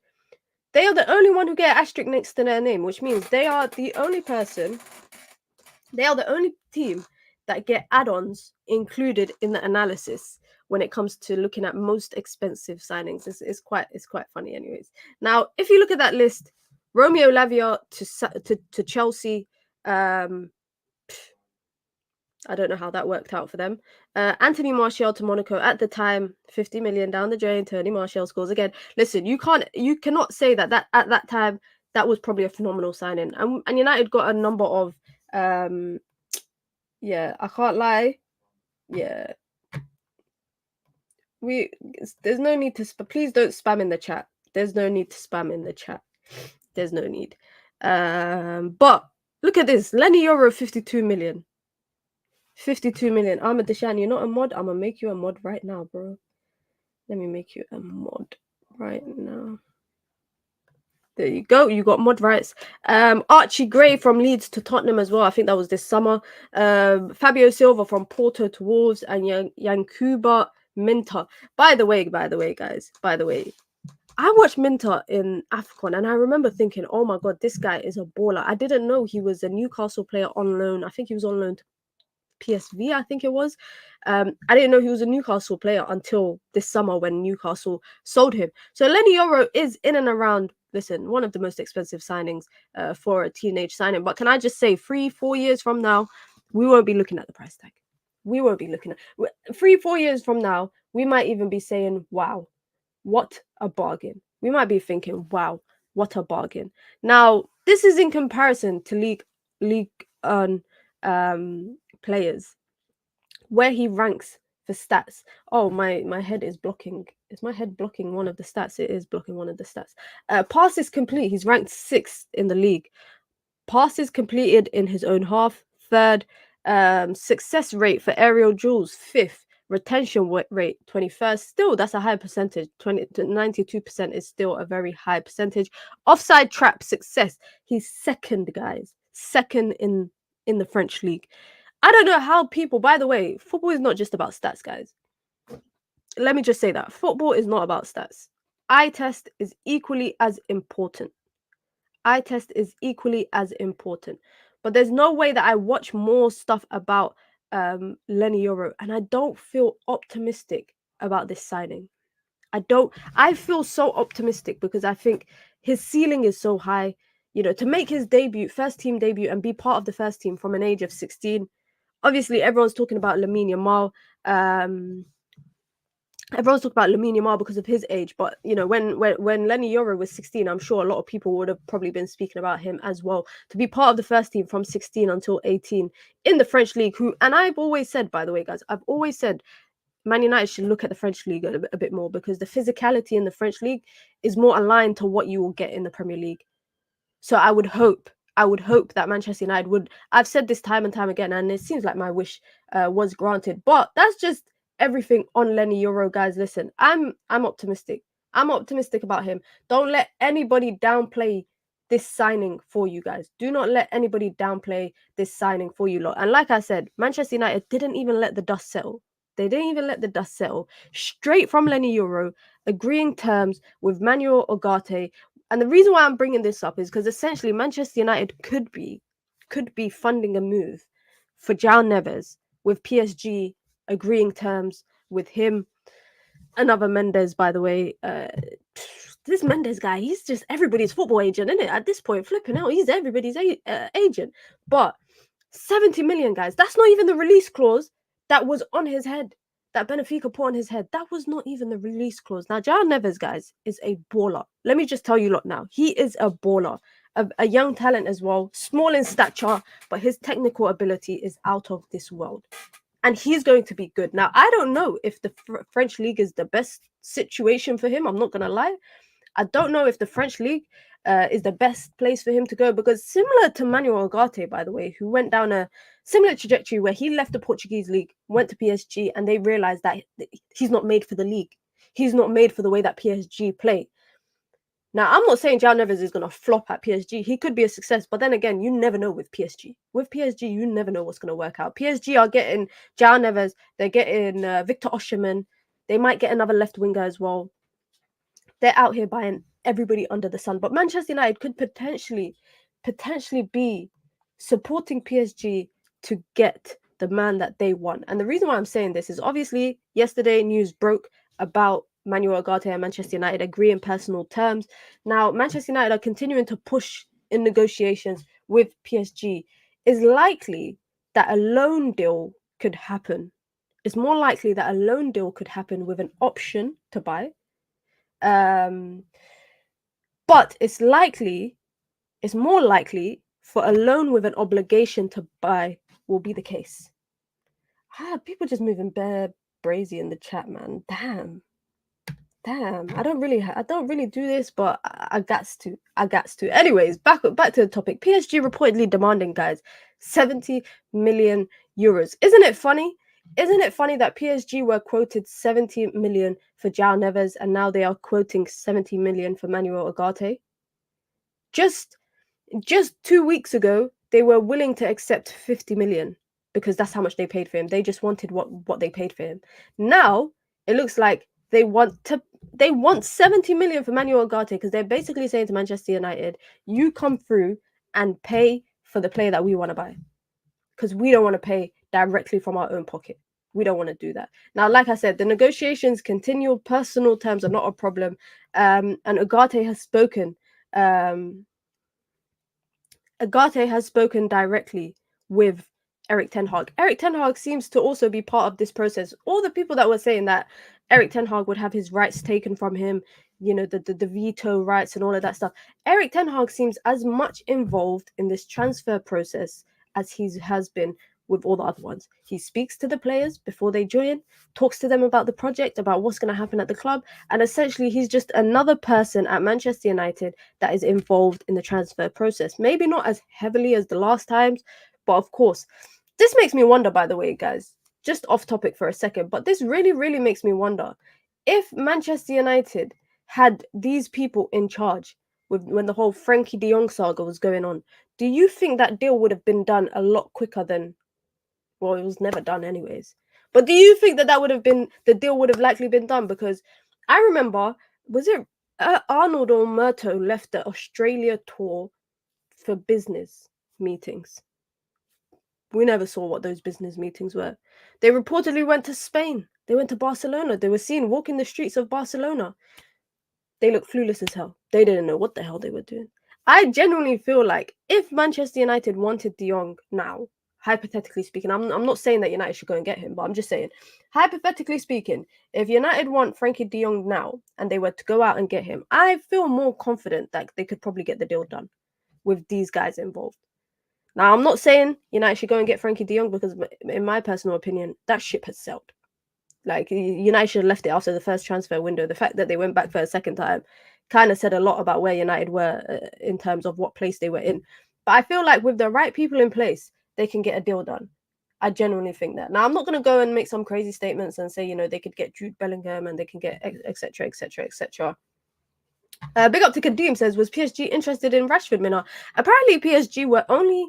They are the only one who get an asterisk next to their name, which means they are the only team that get add-ons included in the analysis when it comes to looking at most expensive signings. It's quite funny, anyways. Now, if you look at that list, Romeo Lavia to Chelsea. I don't know how that worked out for them. Antony Martial to Monaco at the time, 50 million down the drain. Tony Martial scores again. Listen, you cannot say that at that time that was probably a phenomenal signing. And United got a number of yeah, I can't lie. Yeah. There's no need to please don't spam in the chat. There's no need to spam in the chat. There's no need. But look at this. Lenny YORO, 52 million. 52 million. Ahmed Deshan, you're not a mod. I'm gonna make you a mod right now, bro. Let me make you a mod right now. There you go. You got mod rights. Archie Gray from Leeds to Tottenham as well. I think that was this summer. Fabio Silva from Porto to Wolves, and Yankuba Minta. By the way, guys. I watched Minta in AFCON, and I remember thinking, oh my god, this guy is a baller. I didn't know he was a Newcastle player on loan. I think he was on loan to PSV, I think it was. I didn't know he was a Newcastle player until this summer when Newcastle sold him. So Lenny YORO is in and around, listen, one of the most expensive signings for a teenage signing. But can I just say, 3-4 years from now, we won't be looking at the price tag. We won't be looking at 3-4 years from now, we might even be saying, wow, what a bargain. We might be thinking, wow, What a bargain. Now, this is in comparison to League players, where he ranks for stats. Oh, my head is blocking. Is my head blocking one of the stats? It is blocking one of the stats. Passes complete. He's ranked 6th in the league. Passes completed in his own half, 3rd. Success rate for aerial duels, 5th. Retention rate, 21st. Still, that's a high percentage. 20 to 92% is still a very high percentage. Offside trap success. He's 2nd, guys. 2nd in the French league. I don't know how people. By the way, football is not just about stats, guys. Let me just say that football is not about stats. Eye test is equally as important. Eye test is equally as important. But there's no way that I watch more stuff about Lenny YORO and I don't feel optimistic about this signing. I feel so optimistic because I think his ceiling is so high. You know, to make his debut, first team debut, and be part of the first team from an age of 16. Obviously, everyone's talking about Lamine Yamal. Everyone's talking about Lamine Yamal because of his age, but you know, when Lenny YORO was 16, I'm sure a lot of people would have probably been speaking about him as well. To be part of the first team from 16 until 18 in the French league, and I've always said, by the way, guys, I've always said Man United should look at the French league a bit more because the physicality in the French league is more aligned to what you will get in the Premier League. So I would hope that Manchester United would. I've said this time and time again, and it seems like my wish was granted. But that's just everything on Lenny YORO, guys. Listen, I'm optimistic. I'm optimistic about him. Don't let anybody downplay this signing for you guys. Do not let anybody downplay this signing for you lot. And like I said, Manchester United didn't even let the dust settle. They didn't even let the dust settle. Straight from Lenny YORO, agreeing terms with Manuel Ugarte. And the reason why I'm bringing this up is because essentially Manchester United could be funding a move for João Neves, with PSG agreeing terms with him. Another Mendes, by the way. This Mendes guy, he's just everybody's football agent, isn't it? At this point, flipping out, he's everybody's agent. But 70 million, guys, that's not even the release clause that was on his head, that Benfica put on his head. That was not even the release clause. Now, João Neves, guys, is a baller. Let me just tell you lot now. He is a baller, a young talent as well, small in stature, but his technical ability is out of this world. And he's going to be good. Now, I don't know if the French league is the best situation for him. I'm not going to lie. I don't know if the French league is the best place for him to go, because similar to Manuel Ugarte, by the way, who went down a similar trajectory where he left the Portuguese league, went to PSG, and they realized that he's not made for the league. He's not made for the way that PSG play. Now, I'm not saying João Neves is going to flop at PSG. He could be a success, but then again, you never know with PSG. With PSG, you never know what's going to work out. PSG are getting João Neves. They're getting Victor Osimhen. They might get another left winger as well. They're out here buying everybody under the sun. But Manchester United could potentially be supporting PSG to get the man that they want. And the reason why I'm saying this is obviously yesterday news broke about Manuel Ugarte and Manchester United agree in personal terms. Now, Manchester United are continuing to push in negotiations with PSG. It's likely that a loan deal could happen. It's more likely that a loan deal could happen with an option to buy. But it's more likely for a loan with an obligation to buy will be the case. People just moving bare brazy in the chat, man. Damn. I don't really do this, but I gats to. Anyways, back to the topic. PSG reportedly demanding, guys, 70 million euros. Isn't it funny? Isn't it funny that PSG were quoted 70 million for João Neves and now they are quoting 70 million for Manuel Ugarte? Just 2 weeks ago, they were willing to accept 50 million because that's how much they paid for him. They just wanted what they paid for him. Now, it looks like they want 70 million for Manuel Ugarte because they're basically saying to Manchester United, you come through and pay for the player that we want to buy, because we don't want to pay directly from our own pocket. We don't want to do that. Now, like I said, the negotiations continue. Personal terms are not a problem. And Ugarte has spoken. Ugarte has spoken directly with Erik ten Hag. Erik ten Hag seems to also be part of this process. All the people that were saying that Erik ten Hag would have his rights taken from him, the veto rights and all of that stuff. Erik ten Hag seems as much involved in this transfer process as he has been with all the other ones. He speaks to the players before they join, talks to them about the project, about what's going to happen at the club, and essentially he's just another person at Manchester United that is involved in the transfer process. Maybe not as heavily as the last times, but of course, this makes me wonder, by the way, guys, just off topic for a second, but this really, really makes me wonder if Manchester United had these people in charge when the whole Frankie de Jong saga was going on. Do you think that deal would have been done a lot quicker than, well, it was never done anyways. But do you think that would have been, the deal would have likely been done? Because I remember, was it Arnold or Murto left the Australia tour for business meetings? We never saw what those business meetings were. They reportedly went to Spain. They went to Barcelona. They were seen walking the streets of Barcelona. They looked clueless as hell. They didn't know what the hell they were doing. I genuinely feel like if Manchester United wanted De Jong now, hypothetically speaking, I'm not saying that United should go and get him, but I'm just saying, hypothetically speaking, if United want Frankie de Jong now and they were to go out and get him, I feel more confident that they could probably get the deal done with these guys involved. Now, I'm not saying United should go and get Frankie de Jong because, in my personal opinion, that ship has sailed. Like, United should have left it after the first transfer window. The fact that they went back for a second time kind of said a lot about where United were in terms of what place they were in. But I feel like with the right people in place, they can get a deal done. I genuinely think that. Now, I'm not going to go and make some crazy statements and say, they could get Jude Bellingham and they can get etc., etc., etc. Big up to Kadeem says, was PSG interested in Rashford, Minna? Apparently, PSG were only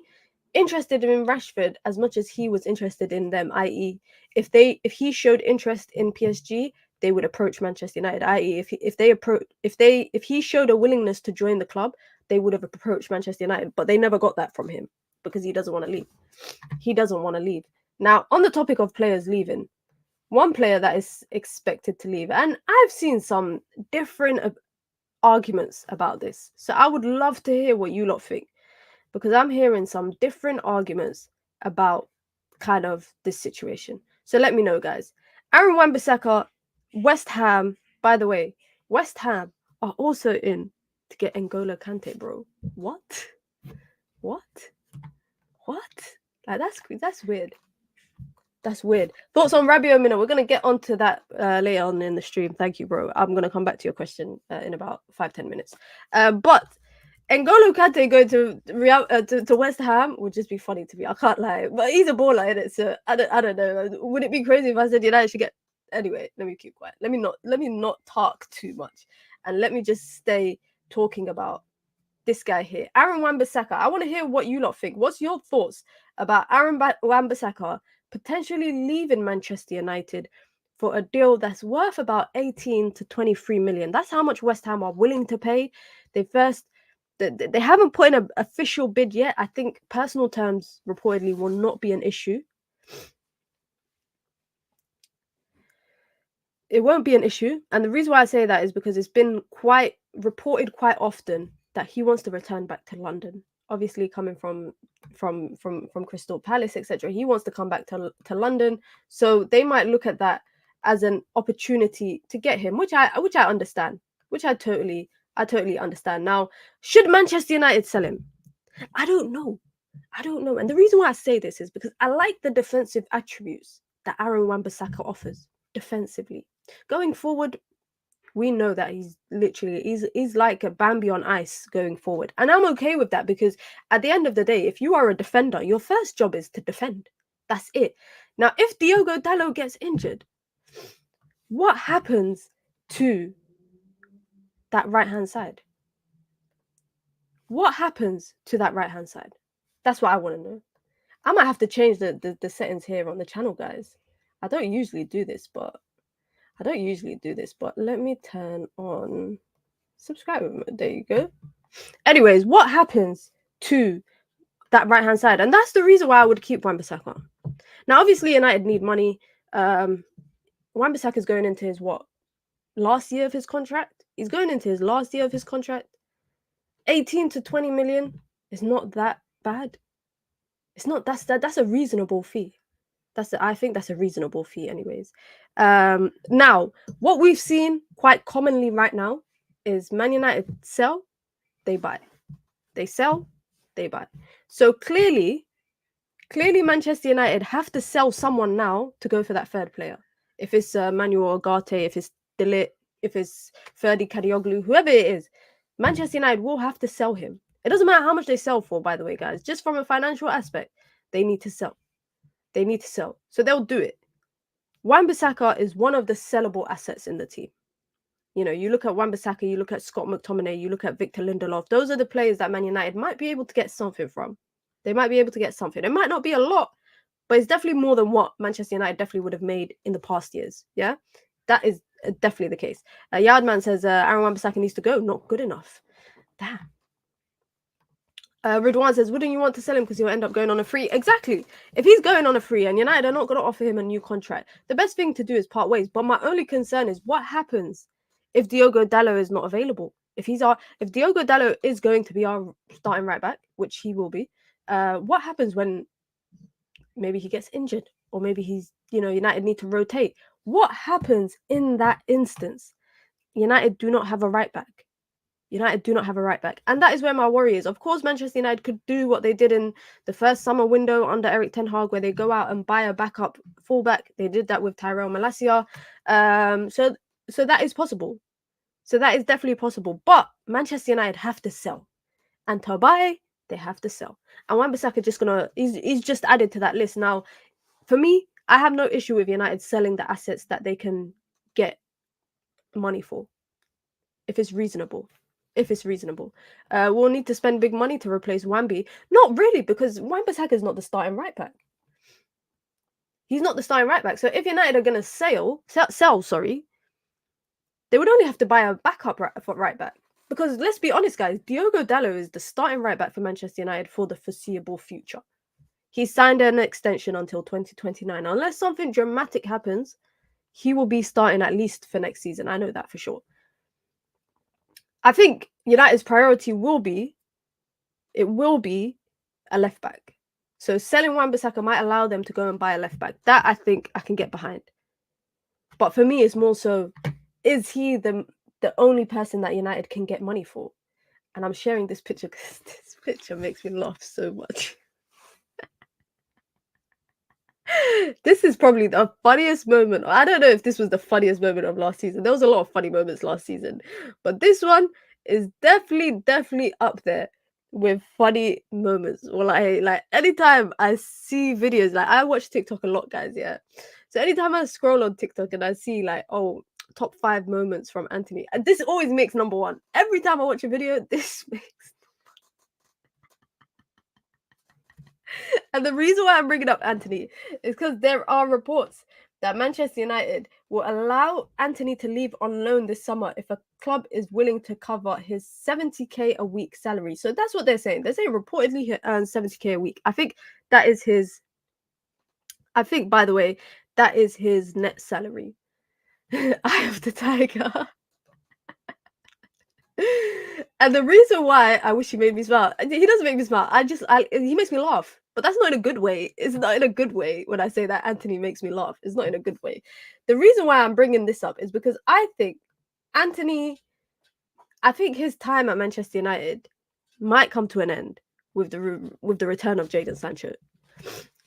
interested in Rashford as much as he was interested in them, i.e. if he showed interest in PSG, they would approach Manchester United, i.e. if he showed a willingness to join the club, they would have approached Manchester United, but they never got that from him because he doesn't want to leave. He doesn't want to leave. Now, on the topic of players leaving, one player that is expected to leave, and I've seen some different arguments about this, so I would love to hear what you lot think, because I'm hearing some different arguments about kind of this situation. So let me know, guys. Aaron Wan-Bissaka, West Ham, by the way, West Ham are also in to get N'Golo Kante, bro. What? Like, that's weird. That's weird. Thoughts on Rabiot, Mina? We're going to get onto that later on in the stream. Thank you, bro. I'm going to come back to your question in about 5-10 minutes. But N'Golo Kante going to West Ham would just be funny to me. I can't lie. But he's a baller, innit? So I don't know. Would it be crazy if I said United should get... Anyway, let me keep quiet. Let me not talk too much. And let me just stay talking about this guy here. Aaron Wan-Bissaka. I want to hear what you lot think. What's your thoughts about Aaron Wan-Bissaka potentially leaving Manchester United for a deal that's worth about 18 to 23 million? That's how much West Ham are willing to pay. They haven't put in an official bid yet. I think personal terms reportedly will not be an issue. It won't be an issue. And the reason why I say that is because it's been reported quite often that he wants to return back to London. Obviously, coming from Crystal Palace, etc., he wants to come back to London. So they might look at that as an opportunity to get him, which I understand, which I totally understand. Now, should Manchester United sell him? I don't know. And the reason why I say this is because I like the defensive attributes that Aaron Wan-Bissaka offers defensively. Going forward, we know that he's like a Bambi on ice going forward. And I'm okay with that because at the end of the day, if you are a defender, your first job is to defend. That's it. Now, if Diogo Dalot gets injured, what happens to that right-hand side? What happens to that right-hand side? That's what I want to know. I might have to change the settings here on the channel, guys. I don't usually do this, but let me turn on subscribe mode. There you go. Anyways, what happens to that right-hand side? And that's the reason why I would keep Wan-Bissaka. Now, obviously, United need money. Wan-Bissaka is going into his last year of his contract. He's going into his last year of his contract. 18 to 20 million is not that bad. It's not. That's a reasonable fee. I think that's a reasonable fee, anyways. Now, what we've seen quite commonly right now is Man United sell, they buy. They sell, they buy. So clearly Manchester United have to sell someone now to go for that third player. If it's Manuel Ugarte, if it's Delit, if it's Ferdi Kadioglu, whoever it is, Manchester United will have to sell him. It doesn't matter how much they sell for, by the way, guys. Just from a financial aspect, they need to sell. They need to sell. So they'll do it. Wan-Bissaka is one of the sellable assets in the team. You know, you look at Wan-Bissaka, you look at Scott McTominay, you look at Victor Lindelof. Those are the players that Man United might be able to get something from. They might be able to get something. It might not be a lot, but it's definitely more than what Manchester United definitely would have made in the past years. Yeah, that is definitely the case. Yardman says Aaron Wan-Bissaka needs to go. Not good enough. Damn. Ridwan says, wouldn't you want to sell him because he'll end up going on a free? Exactly. If he's going on a free and United are not going to offer him a new contract, the best thing to do is part ways. But my only concern is what happens if Diogo Dalot is not available. If Diogo Dalot is going to be our starting right back, which he will be, what happens when maybe he gets injured or maybe United need to rotate? What happens in that instance? United do not have a right back. United do not have a right back. And that is where my worry is. Of course, Manchester United could do what they did in the first summer window under Erik ten Hag, where they go out and buy a backup fullback. They did that with Tyrell Malacia. So that is possible. So that is definitely possible. But Manchester United have to sell. And to buy, they have to sell. And Wan-Bissaka he's just added to that list. Now, for me, I have no issue with United selling the assets that they can get money for. If it's reasonable. We'll need to spend big money to replace Wambi. Not really, because Wan-Bissaka is not the starting right back. He's not the starting right back. So if United are going to sell, they would only have to buy a backup right back. Because let's be honest, guys, Diogo Dalot is the starting right back for Manchester United for the foreseeable future. He signed an extension until 2029. Unless something dramatic happens, he will be starting at least for next season. I know that for sure. I think United's priority will be a left back. So selling Wan-Bissaka might allow them to go and buy a left back. That I think I can get behind. But for me, it's more so, is he the only person that United can get money for? And I'm sharing this picture because this picture makes me laugh so much. This is probably the funniest moment. I don't know if this was the funniest moment of last season. There was a lot of funny moments last season, but this one is definitely up there with funny moments. Well, like anytime I see videos, like I watch TikTok a lot, guys. Yeah, so anytime I scroll on TikTok and I see like, oh, top 5 moments from Antony, and this always makes number 1. Every time I watch a video, this makes. And the reason why I'm bringing up Antony is because there are reports that Manchester United will allow Antony to leave on loan this summer if a club is willing to cover his 70k a week salary. So that's what they're saying. They're saying reportedly he earns 70k a week. I think, by the way, that is his net salary. Eye of the tiger. And the reason why I wish he made me smile, he doesn't make me smile. He makes me laugh. But that's not in a good way. It's not in a good way when I say that Antony makes me laugh. It's not in a good way. The reason why I'm bringing this up is because I think his time at Manchester United might come to an end with the return of Jadon Sancho.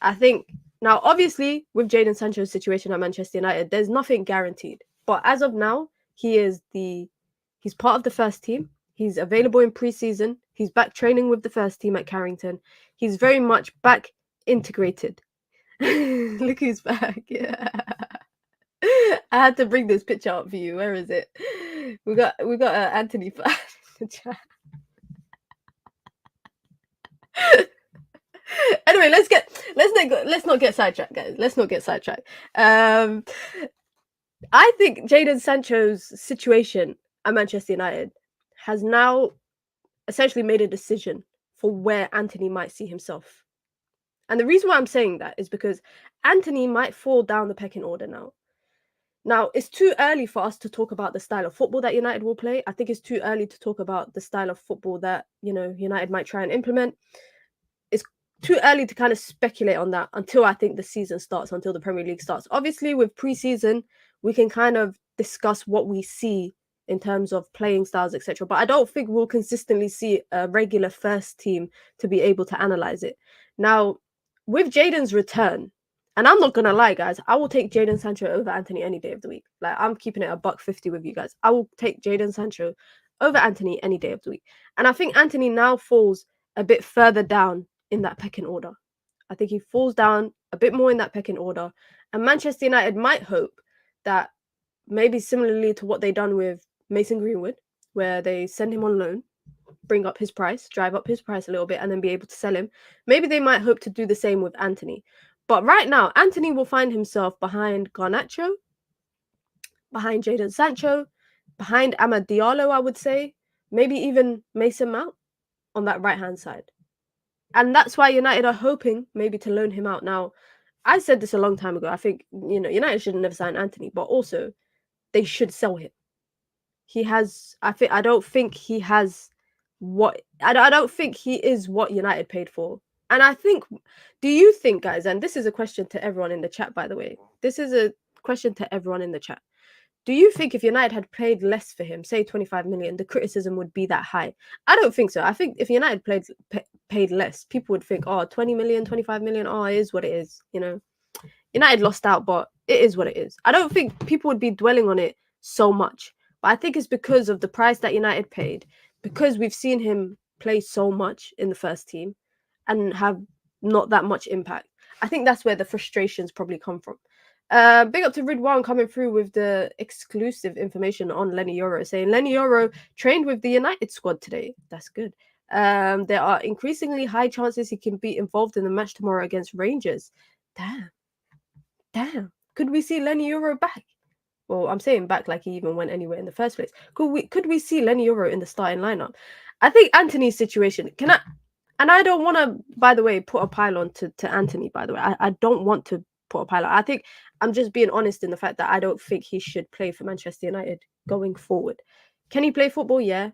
I think, now, obviously, with Jadon Sancho's situation at Manchester United, there's nothing guaranteed. But as of now, he's part of the first team. He's available in pre-season. He's back training with the first team at Carrington. He's very much back integrated. Look who's back. Yeah. I had to bring this picture up for you. Where is it? We got Antony in the chat. Anyway, let's not get sidetracked, guys. Let's not get sidetracked. I think Jadon Sancho's situation at Manchester United has now essentially made a decision for where Antony might see himself. And the reason why I'm saying that is because Antony might fall down the pecking order now. Now, it's too early for us to talk about the style of football that United will play. I think it's too early to talk about the style of football that, United might try and implement. It's too early to kind of speculate on that until I think the season starts, until the Premier League starts. Obviously, with pre-season, we can kind of discuss what we see in terms of playing styles, etc. But I don't think we'll consistently see a regular first team to be able to analyze it. Now, with Jadon's return, and I'm not gonna lie, guys, I will take Jadon Sancho over Antony any day of the week. Like, I'm keeping it $1.50 with you guys. I will take Jadon Sancho over Antony any day of the week. And I think Antony now falls a bit further down in that pecking order. I think he falls down a bit more in that pecking order. And Manchester United might hope that maybe similarly to what they done with Mason Greenwood, where they send him on loan, bring up his price, drive up his price a little bit, and then be able to sell him. Maybe they might hope to do the same with Antony. But right now, Antony will find himself behind Garnacho, behind Jadon Sancho, behind Amad Diallo, I would say, maybe even Mason Mount on that right-hand side. And that's why United are hoping maybe to loan him out. Now, I said this a long time ago. I think, United should never sign Antony, but also they should sell him. I don't think he is what United paid for. And I think, do you think, guys, and this is a question to everyone in the chat, by the way, this is a question to everyone in the chat. Do you think if United had paid less for him, say 25 million, the criticism would be that high? I don't think so. I think if United paid less, people would think, 20 million, 25 million, it is what it is, United lost out, but it is what it is. I don't think people would be dwelling on it so much. But I think it's because of the price that United paid, because we've seen him play so much in the first team and have not that much impact. I think that's where the frustrations probably come from. Big up to Ridwan coming through with the exclusive information on Lenny YORO, saying Lenny YORO trained with the United squad today. That's good. There are increasingly high chances he can be involved in the match tomorrow against Rangers. Damn. Could we see Lenny YORO back? Well, I'm saying back like he even went anywhere in the first place. Could we see Lenny YORO in the starting lineup? I think Antony's situation, and I don't want to, by the way, put a pile to Antony, by the way. I don't want to put a pile on. I think I'm just being honest in the fact that I don't think he should play for Manchester United going forward. Can he play football? Yeah,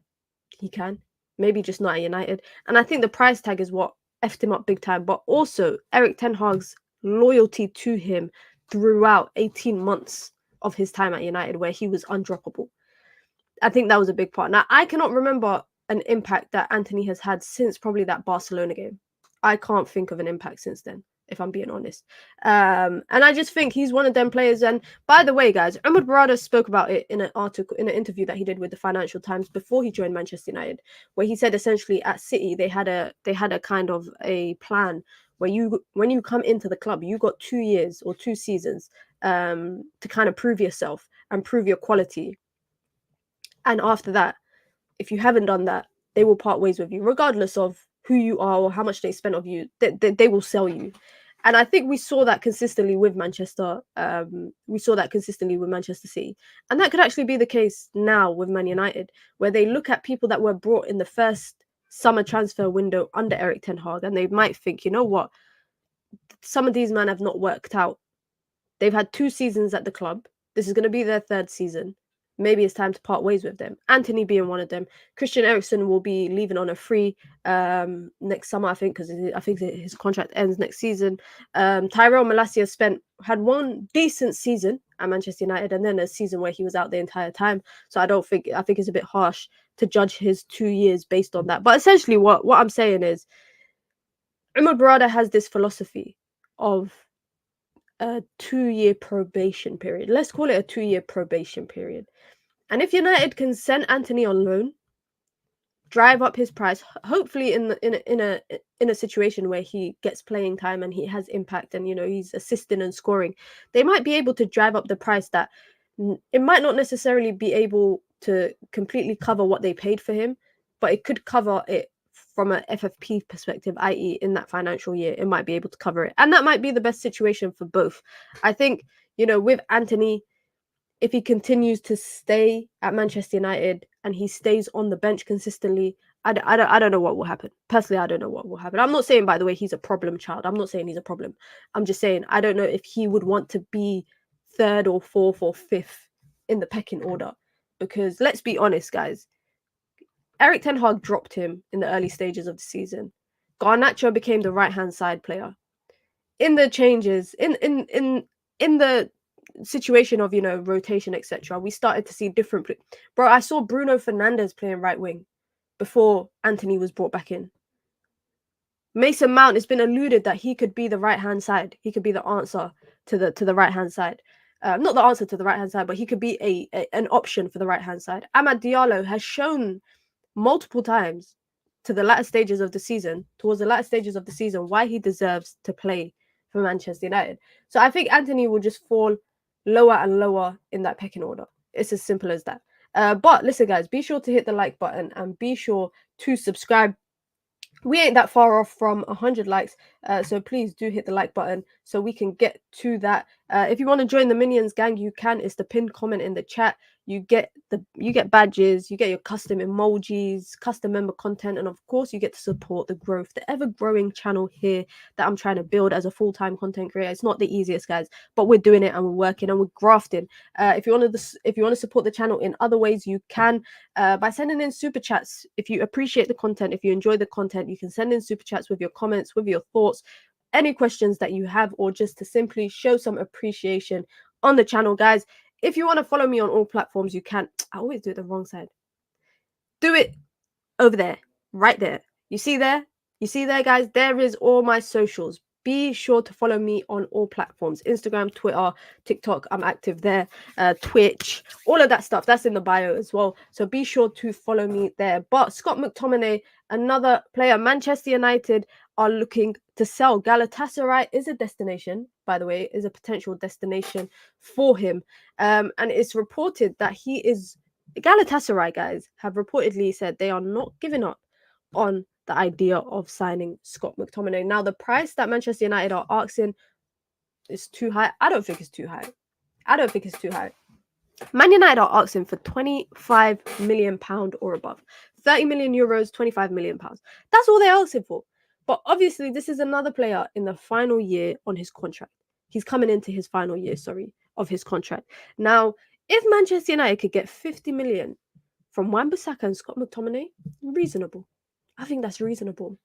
he can. Maybe just not at United. And I think the price tag is what effed him up big time. But also, Erik ten Hag's loyalty to him throughout 18 months of his time at United, where he was undroppable. I think that was a big part. Now, I cannot remember an impact that Antony has had since probably that Barcelona game. I can't think of an impact since then, if I'm being honest. And I just think he's one of them players. And by the way, guys, Ahmed Barada spoke about it in an article, in an interview that he did with the Financial Times before he joined Manchester United, where he said essentially at City they had a kind of a plan where when you come into the club, you got 2 years or 2 seasons to kind of prove yourself and prove your quality. And after that, if you haven't done that, they will part ways with you, regardless of who you are or how much they spent on you. They will sell you. And I think we saw that consistently with Manchester. We saw that consistently with Manchester City. And that could actually be the case now with Man United, where they look at people that were brought in the first summer transfer window under Erik ten Hag, and they might think, you know what? Some of these men have not worked out. They've had 2 seasons at the club. This is going to be their 3rd season. Maybe it's time to part ways with them. Antony being one of them. Christian Eriksen will be leaving on a free next summer, I think, because I think his contract ends next season. Tyrell Malacia had 1 decent season at Manchester United, and then a season where he was out the entire time. So I think it's a bit harsh to judge his 2 years based on that. But essentially, what I'm saying is, Umar Barada has this philosophy of a 2-year probation period. Let's call it a 2-year probation period. And if United can send Antony on loan, drive up his price, hopefully in a situation where he gets playing time and he has impact and he's assisting and scoring, they might be able to drive up the price that it might not necessarily be able to completely cover what they paid for him, but it could cover it from an FFP perspective, i.e. in that financial year, it might be able to cover it. And that might be the best situation for both. I think, with Antony, if he continues to stay at Manchester United and he stays on the bench consistently, I don't know what will happen. Personally, I don't know what will happen. I'm not saying, by the way, he's a problem child. I'm not saying he's a problem. I'm just saying I don't know if he would want to be 3rd or 4th or 5th in the pecking order. Because let's be honest, guys, Erik ten Hag dropped him in the early stages of the season. Garnacho became the right-hand side player. In the changes, in the situation of, you know, rotation, etc., we started to see different bro, I saw Bruno Fernandes playing right wing before Antony was brought back in. Mason Mount, it's been alluded that he could be the right-hand side. He could be the answer to the right-hand side. Not the answer to the right-hand side, but he could be an option for the right-hand side. Amad Diallo has shown multiple times to the latter stages of the season, towards the latter stages of the season, why he deserves to play for Manchester United. So I think Antony will just fall lower and lower in that pecking order. It's as simple as that. But listen, guys, be sure to hit the like button and be sure to subscribe. We ain't that far off from 100 likes, so please do hit the like button so we can get to that. If you want to join the Minions gang, you can. It's the pinned comment in the chat. You get badges, you get your custom emojis, custom member content, and of course you get to support the growth, the ever-growing channel here that I'm trying to build as a full-time content creator. It's not the easiest, guys, but we're doing it and we're working and we're grafting. If you want to support the channel in other ways, you can by sending in super chats. If you appreciate the content, if you enjoy the content, you can send in super chats with your comments, with your thoughts, any questions that you have, or just to simply show some appreciation on the channel, guys. If you want to follow me on all platforms, you can. I always do it the wrong side. Do it over there, right there. You see there? You see there, guys? There is all my socials. Be sure to follow me on all platforms: Instagram, Twitter, TikTok. I'm active there. Twitch, all of that stuff. That's in the bio as well. So be sure to follow me there. But Scott McTominay, another player, Manchester United are looking to sell. Galatasaray is a destination, by the way, is a potential destination for him. And it's reported that he is. Galatasaray, guys, have reportedly said they are not giving up on the idea of signing Scott McTominay. Now, the price that Manchester United are asking is too high. I don't think it's too high. I don't think it's too high. Man United are asking for £25 million or above. 30 million euros, £25 million. That's all they're asking for. But obviously, this is another player in the final year on his contract. He's coming into his final year, of his contract. Now, if Manchester United could get 50 million from Wan-Bissaka and Scott McTominay, reasonable. I think that's reasonable.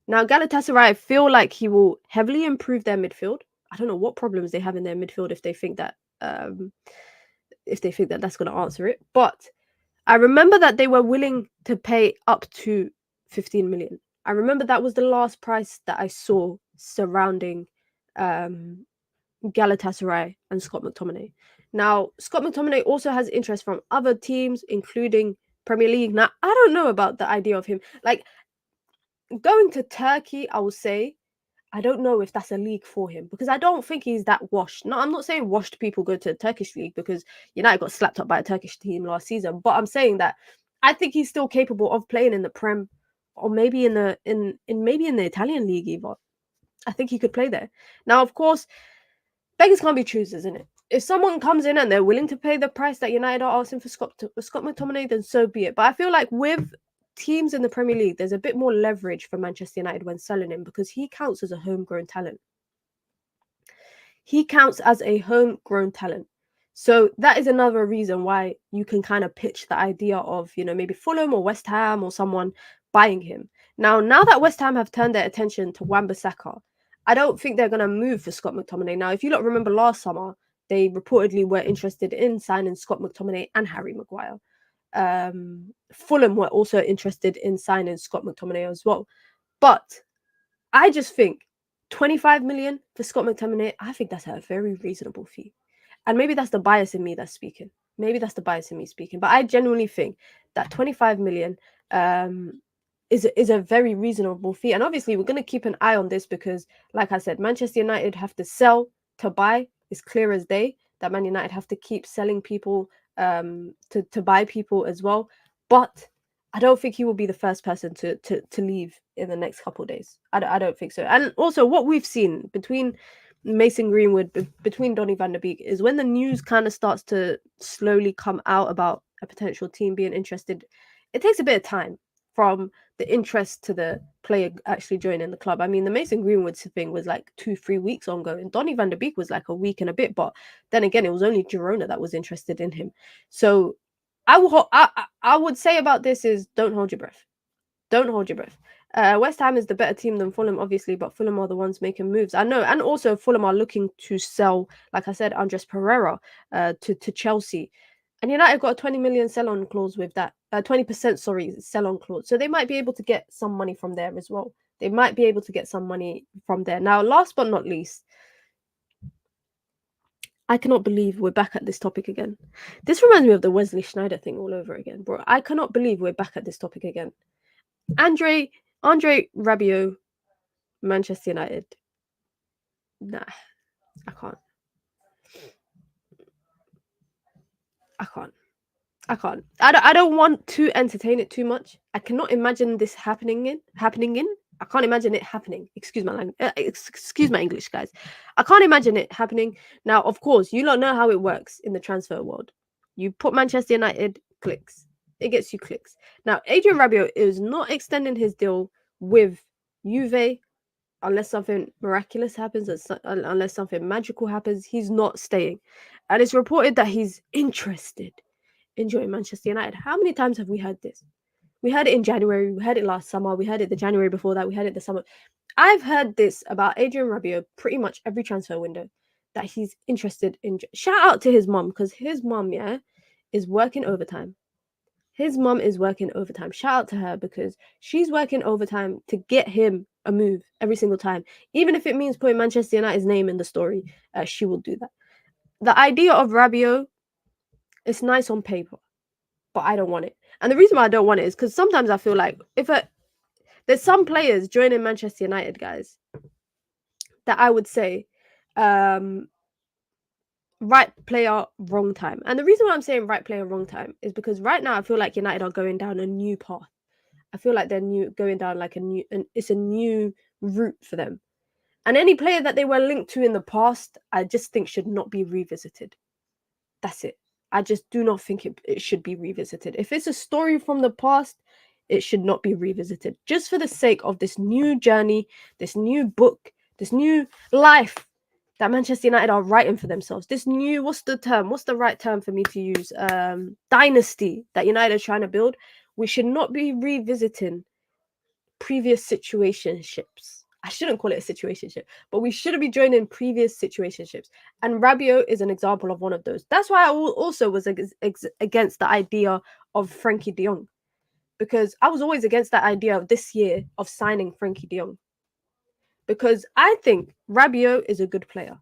Now, Galatasaray feel like he will heavily improve their midfield. I don't know what problems they have in their midfield if they think that that's going to answer it. But I remember that they were willing to pay up to 15 million. I remember that was the last price that I saw surrounding Galatasaray and Scott McTominay. Now, Scott McTominay also has interest from other teams, including Premier League. Now, I don't know about the idea of him. Like, going to Turkey, I will say, I don't know if that's a league for him because I don't think he's that washed. No, I'm not saying washed people go to the Turkish league because United got slapped up by a Turkish team last season. But I'm saying that I think he's still capable of playing in the Prem or maybe in the Italian league even. I think he could play there. Now, of course, beggars can't be choosers, isn't it? If someone comes in and they're willing to pay the price that United are asking for Scott McTominay, then so be it. But I feel like with teams in the Premier League, there's a bit more leverage for Manchester United when selling him because he counts as a homegrown talent. He counts as a homegrown talent. So that is another reason why you can kind of pitch the idea of, you know, maybe Fulham or West Ham or someone buying him. Now that West Ham have turned their attention to Wan-Bissaka, I don't think they're going to move for Scott McTominay. Now, if you don't remember last summer, they reportedly were interested in signing Scott McTominay and Harry Maguire. Fulham were also interested in signing Scott McTominay as well. But I just think 25 million for Scott McTominay, I think that's a very reasonable fee. And maybe that's the bias in me that's speaking. But I genuinely think that 25 million is a very reasonable fee. And obviously, we're going to keep an eye on this because, like I said, Manchester United have to sell to buy. It's clear as day that Man United have to keep selling people to buy people as well. But I don't think he will be the first person to leave in the next couple of days. I don't think so. And also, what we've seen between Mason Greenwood, between Donny van der Beek, is when the news kind of starts to slowly come out about a potential team being interested, it takes a bit of time from the interest to the player actually joining the club. I mean, the Mason Greenwood thing was like 2-3 weeks ongoing. Donny van der Beek was like a week and a bit, but then again, it was only Girona that was interested in him. So I would say about this is don't hold your breath. Don't hold your breath. West Ham is the better team than Fulham, obviously, but Fulham are the ones making moves. I know, and also Fulham are looking to sell, like I said, Andres Pereira to Chelsea. And United got a 20 million sell-on clause with that. 20%, sorry, sell-on clause. So they might be able to get some money from there as well. They might be able to get some money from there. Now, last but not least, I cannot believe we're back at this topic again. This reminds me of the Wesley Schneider thing all over again, bro. I cannot believe we're back at this topic again. Andre Rabiot, Manchester United. Nah, I can't. I don't want to entertain it too much. I cannot imagine this happening. I can't imagine it happening. Excuse my language. Excuse my English, guys. I can't imagine it happening. Now, of course, you don't know how it works in the transfer world. You put Manchester United, clicks. It gets you clicks. Now, Adrian Rabiot is not extending his deal with Juve unless something miraculous happens, unless something magical happens. He's not staying. And it's reported that he's interested in joining Manchester United. How many times have we heard this? We heard it in January. We heard it last summer. We heard it the January before that. We heard it the summer. I've heard this about Adrian Rabiot pretty much every transfer window, that he's interested in. Shout out to his mum, because his mum, yeah, is working overtime. His mum is working overtime. Shout out to her, because she's working overtime to get him a move every single time. Even if it means putting Manchester United's name in the story, she will do that. The idea of Rabiot, it's nice on paper, but I don't want it. And the reason why I don't want it is because sometimes I feel like there's some players joining Manchester United, guys, that I would say right player, wrong time. And the reason why I'm saying right player, wrong time is because right now I feel like United are going down a new path. I feel like they're going down like it's a new route for them. And any player that they were linked to in the past, I just think should not be revisited. That's it. I just do not think it should be revisited. If it's a story from the past, it should not be revisited. Just for the sake of this new journey, this new book, this new life that Manchester United are writing for themselves. This new, what's the right term for me to use? Dynasty that United is trying to build. We should not be revisiting previous situationships. I shouldn't call it a situationship, but we shouldn't be joining previous situationships. And Rabiot is an example of one of those. That's why I also was against the idea of Frankie de Jong, because I was always against that idea of this year of signing Frankie de Jong, because I think Rabiot is a good player.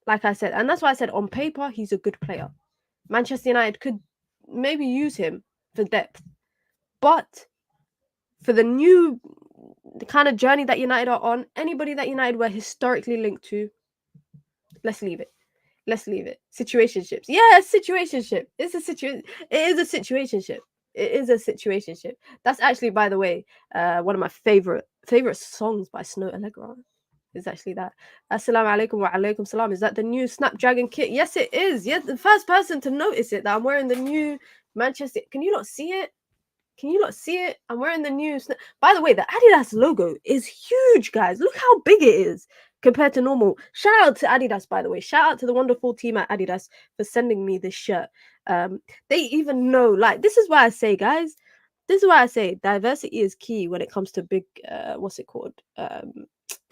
Like I said, and that's why I said on paper, he's a good player. Manchester United could maybe use him for depth, but for the new kind of journey that United are on, anybody that United were historically linked to, let's leave it. Situationships. Yeah, situationship. It is a situationship. It is a situationship. That's actually, by the way, one of my favorite songs by Snow Allegra. Is actually that. Assalamu alaikum wa alaikum salam. Is that the new Snapdragon kit? Yes, it is. Yes, the first person to notice it, that I'm wearing the new Manchester. Can you not see it? I'm wearing the new. By the way, the Adidas logo is huge, guys. Look how big it is compared to normal. Shout out to Adidas, by the way. Shout out to the wonderful team at Adidas for sending me this shirt. They even know, like, this is why I say, guys, diversity is key when it comes to big,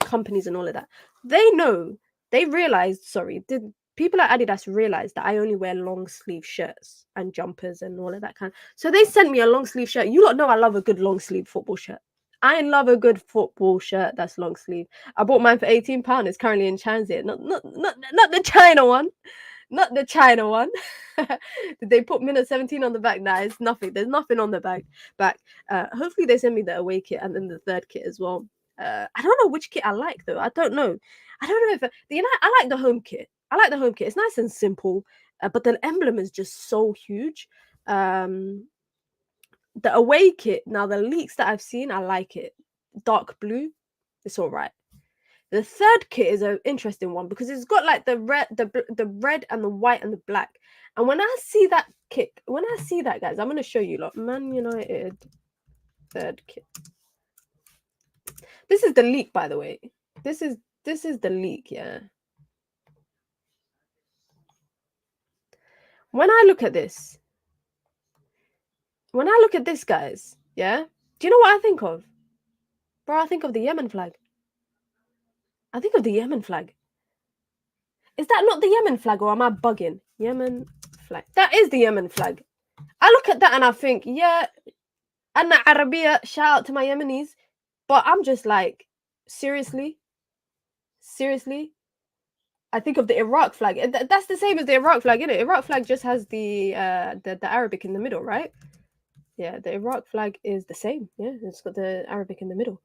companies and all of that. They know, the people at Adidas realized that I only wear long sleeve shirts and jumpers and all of that kind. So they sent me a long sleeve shirt. You lot know I love a good long sleeve football shirt. I love a good football shirt that's long sleeve. I bought mine for £18. It's currently in transit. Not the China one. Not the China one. Did they put minute 17 on the back? Nah, it's nothing. There's nothing on the back. Hopefully they send me the away kit and then the third kit as well. I don't know which kit I like though. I don't know if I like the home kit. It's nice and simple, but the emblem is just so huge. The away kit, now the leaks that I've seen, I like it. Dark blue, it's all right. The third kit is an interesting one because it's got like the red and the white and the black. And when I see that, guys, I'm gonna show you. Like, Man United third kit. This is the leak, by the way. This is the leak, yeah. When I look at this, guys, yeah, do you know what I think of? Bro, I think of the Yemen flag. I think of the Yemen flag. Is that not the Yemen flag, or am I bugging? Yemen flag. That is the Yemen flag. I look at that and I think, yeah, Anna Arabia, shout out to my Yemenis. But I'm just like, seriously? Seriously? I think of the Iraq flag. That's the same as the Iraq flag, isn't it? Iraq flag just has the Arabic in the middle, right? Yeah, the Iraq flag is the same. Yeah, it's got the Arabic in the middle.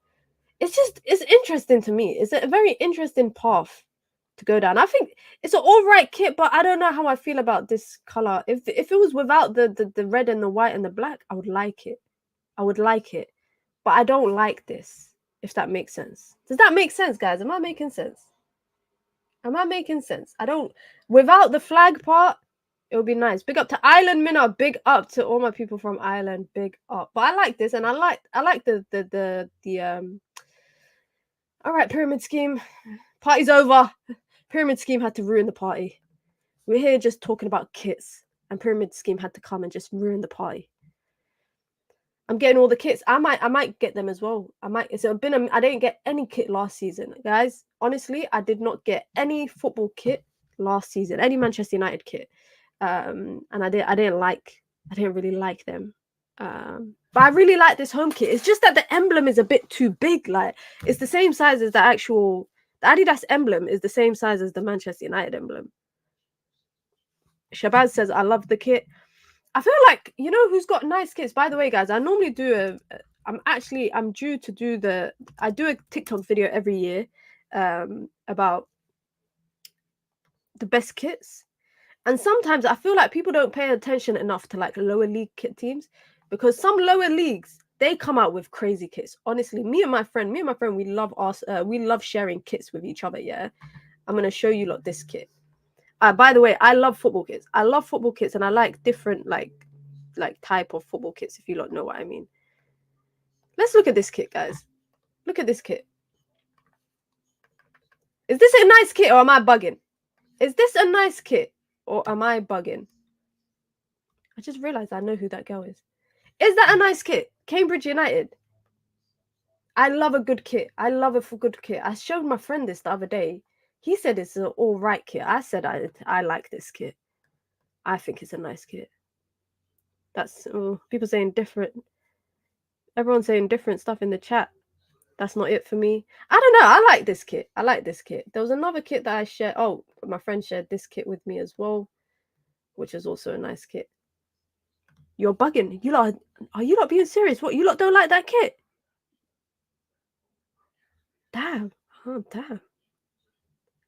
It's interesting to me. It's a very interesting path to go down. I think it's an all right kit, but I don't know how I feel about this color. If it was without the red and the white and the black, I would like it. I would like it, but I don't like this. If that makes sense. Does that make sense, guys? Am I making sense? Am I making sense? I don't. Without the flag part, it would be nice. Big up to Ireland Minna. Big up to all my people from Ireland. Big up. But I like this, and I like the All right, pyramid scheme. Party's over. Pyramid scheme had to ruin the party. We're here just talking about kits, and pyramid scheme had to come and just ruin the party. I'm getting all the kits. I might get them as well. I didn't get any kit last season, guys. Honestly, I did not get any football kit last season, any Manchester United kit. And I didn't really like them. But I really like this home kit. It's just that the emblem is a bit too big. Like, it's the same size as the Adidas emblem is the same size as the Manchester United emblem. Shabazz says, I love the kit. I feel like, you know who's got nice kits? By the way, guys, I normally do I'm due to do I do a TikTok video every year about the best kits. And sometimes I feel like people don't pay attention enough to like lower league kit teams, because some lower leagues, they come out with crazy kits. Honestly, me and my friend, we love sharing kits with each other, yeah? I'm going to show you lot this kit. By the way, I love football kits. I love football kits, and I like different like type of football kits, if you lot know what I mean. Let's look at this kit, guys. Look at this kit. Is this a nice kit, or am I bugging? Is this a nice kit, or am I bugging? I just realized I know who that girl is. Is that a nice kit? Cambridge United. I love a good kit. I love a good kit. I showed my friend this the other day. He said it's an all right kit. I said I like this kit. I think it's a nice kit. That's people saying different. Everyone's saying different stuff in the chat. That's not it for me. I don't know. I like this kit. I like this kit. There was another kit that I shared. Oh, my friend shared this kit with me as well, which is also a nice kit. You're bugging. Are you not being serious? What, you lot don't like that kit? Damn. Oh, damn.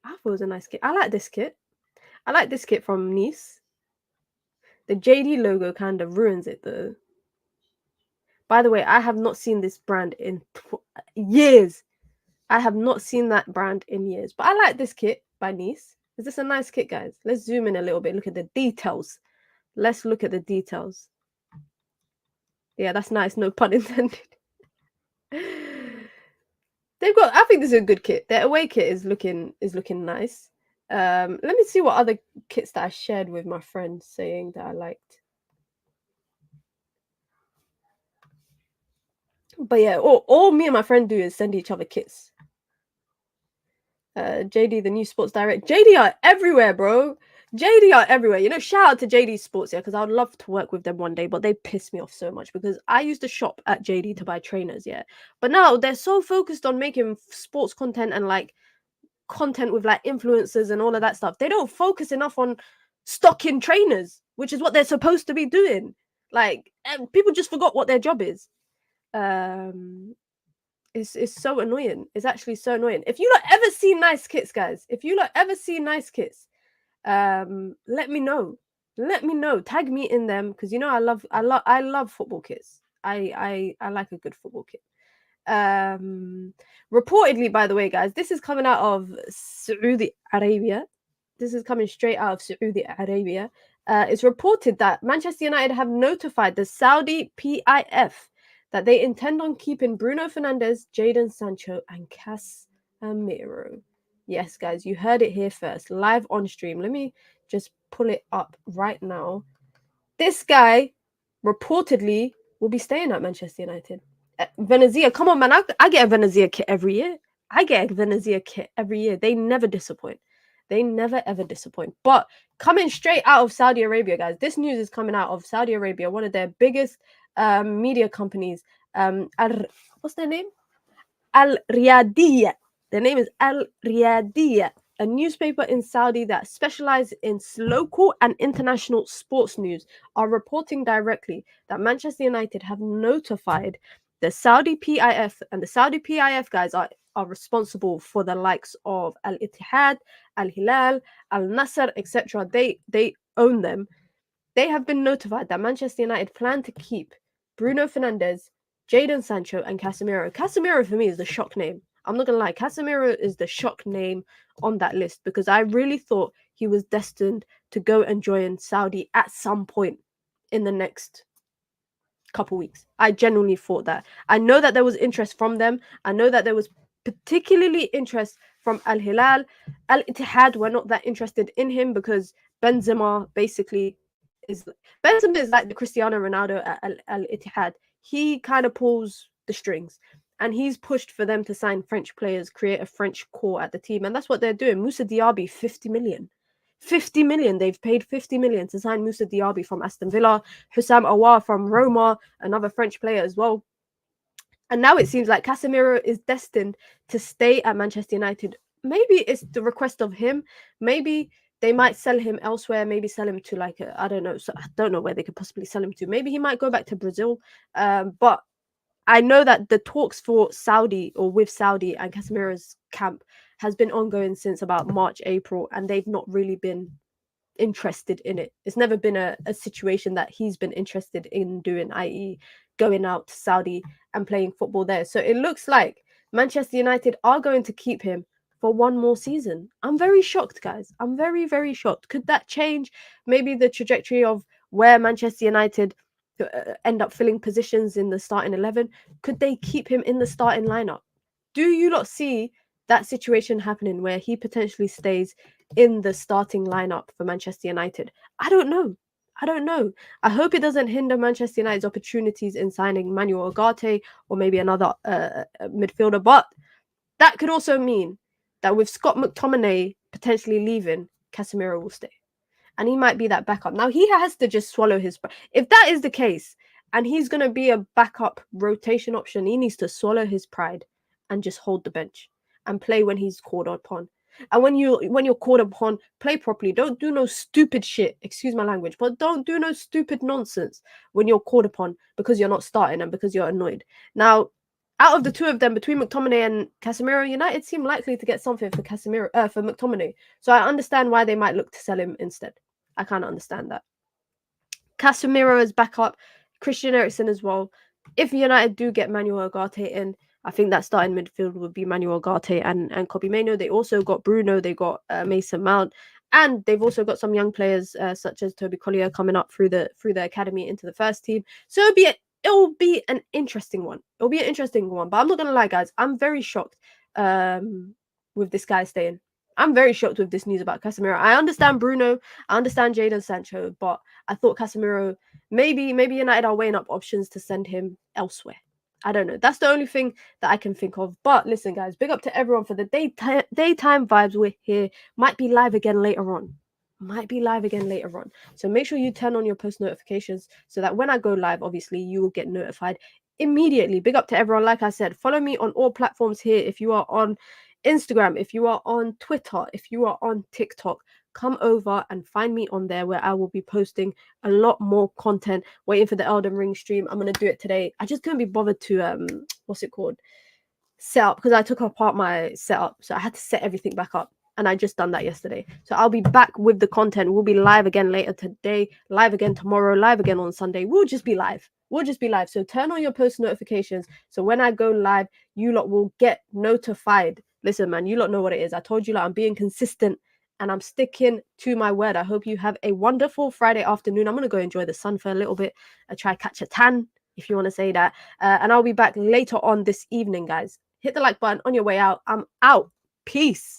I thought it was a nice kit. I like this kit. I like this kit from Nice. The JD logo kind of ruins it though. By the way, I have not seen this brand in years. I have not seen that brand in years. But I like this kit by Nice. Is this a nice kit, guys? Let's zoom in a little bit. Look at the details. Let's look at the details. Yeah, that's nice. No pun intended. I think this is a good kit. Their away kit is looking nice. Let me see what other kits that I shared with my friends saying that I liked. But yeah, all me and my friend do is send each other kits. JD, the new sports direct. JD are everywhere, bro. JD are everywhere. You know, shout out to JD Sports, yeah, because I would love to work with them one day, but they piss me off so much because I used to shop at JD to buy trainers, yeah. But now they're so focused on making sports content and like content with like influencers and all of that stuff. They don't focus enough on stocking trainers, which is what they're supposed to be doing. Like, and people just forgot what their job is. It's so annoying. It's actually so annoying. If you lot ever see nice kits, guys, if you lot ever see nice kits, let me know. Let me know. Tag me in them, because you know I love football kits. I like a good football kit. Reportedly, by the way, guys, this is coming out of Saudi Arabia. This is coming straight out of Saudi Arabia. It's reported that Manchester United have notified the Saudi PIF that they intend on keeping Bruno Fernandes, Jadon Sancho, and Casemiro. Yes, guys, you heard it here first, live on stream. Let me just pull it up right now. This guy reportedly will be staying at Manchester United. Venezia, come on, man. I get a Venezia kit every year. I get a Venezia kit every year. They never disappoint. They never ever disappoint. But coming straight out of Saudi Arabia, guys, this news is coming out of Saudi Arabia, one of their biggest media companies. What's their name? Al Riyadiyya. Their name is Al Riyadiyya, a newspaper in Saudi that specializes in local and international sports news, are reporting directly that Manchester United have notified the Saudi PIF, and the Saudi PIF guys are responsible for the likes of Al Ittihad, Al Hilal, Al Nasser, etc. They own them. They have been notified that Manchester United plan to keep Bruno Fernandes, Jadon Sancho, and Casemiro. Casemiro for me is the shock name. I'm not gonna lie, Casemiro is the shock name on that list because I really thought he was destined to go and join Saudi at some point in the next couple weeks. I genuinely thought that. I know that there was interest from them. I know that there was particularly interest from Al Hilal. Al Ittihad were not that interested in him because Benzema basically is like the Cristiano Ronaldo at Al Ittihad. He kind of pulls the strings, and he's pushed for them to sign French players, create a French core at the team, and that's what they're doing. Moussa Diaby, 50 million. 50 million. They've paid 50 million to sign Moussa Diaby from Aston Villa, Hussam Aouar from Roma, another French player as well. And now it seems like Casemiro is destined to stay at Manchester United. Maybe it's the request of him. Maybe they might sell him elsewhere. Maybe sell him to I don't know. So I don't know where they could possibly sell him to. Maybe he might go back to Brazil. But I know that the talks for Saudi or with Saudi and Casemiro's camp has been ongoing since about March, April, and they've not really been interested in it. It's never been a situation that he's been interested in doing, i.e. going out to Saudi and playing football there. So it looks like Manchester United are going to keep him for one more season. I'm very shocked, guys. I'm very, very shocked. Could that change maybe the trajectory of where Manchester United end up filling positions in the starting 11? Could they keep him in the starting lineup? Do you not see that situation happening where he potentially stays in the starting lineup for Manchester United? I don't know. I hope it doesn't hinder Manchester United's opportunities in signing Manuel Ugarte or maybe another midfielder. But that could also mean that with Scott McTominay potentially leaving, Casemiro will stay. And he might be that backup. Now, he has to just swallow his... If that is the case, and he's going to be a backup rotation option, he needs to swallow his pride and just hold the bench and play when he's called upon. And when you're called upon, play properly. Don't do no stupid shit. Excuse my language, but don't do no stupid nonsense when you're called upon because you're not starting and because you're annoyed. Now, out of the two of them, between McTominay and Casemiro, United seem likely to get something for for McTominay. So I understand why they might look to sell him instead. I kind of understand that. Casemiro as backup, Christian Eriksen as well. If United do get Manuel Ugarte in, I think that starting midfield would be Manuel Ugarte and Kobbie Mainoo. They also got Bruno, they got Mason Mount, and they've also got some young players such as Toby Collier coming up through the academy into the first team. So it'll be an interesting one. It'll be an interesting one. But I'm not gonna lie, guys, I'm very shocked with this guy staying. I'm very shocked with this news about Casemiro. I understand Bruno, I understand Jadon Sancho, but I thought Casemiro, maybe United are weighing up options to send him elsewhere. I don't know. That's the only thing that I can think of. But listen, guys, big up to everyone for the daytime vibes. We're here. Might be live again later on. So make sure you turn on your post notifications so that when I go live, obviously, you will get notified immediately. Big up to everyone. Like I said, follow me on all platforms here. If you are on Instagram, if you are on Twitter, if you are on TikTok, come over and find me on there where I will be posting a lot more content. Waiting for the Elden Ring stream. I'm going to do it today. I just couldn't be bothered to, set up because I took apart my setup. So I had to set everything back up. And I just done that yesterday. So I'll be back with the content. We'll be live again later today, live again tomorrow, live again on Sunday. We'll just be live. So turn on your post notifications. So when I go live, you lot will get notified. Listen, man, you lot know what it is. I told you, I'm being consistent and I'm sticking to my word. I hope you have a wonderful Friday afternoon. I'm going to go enjoy the sun for a little bit. I try catch a tan, if you want to say that. And I'll be back later on this evening, guys. Hit the like button on your way out. I'm out. Peace.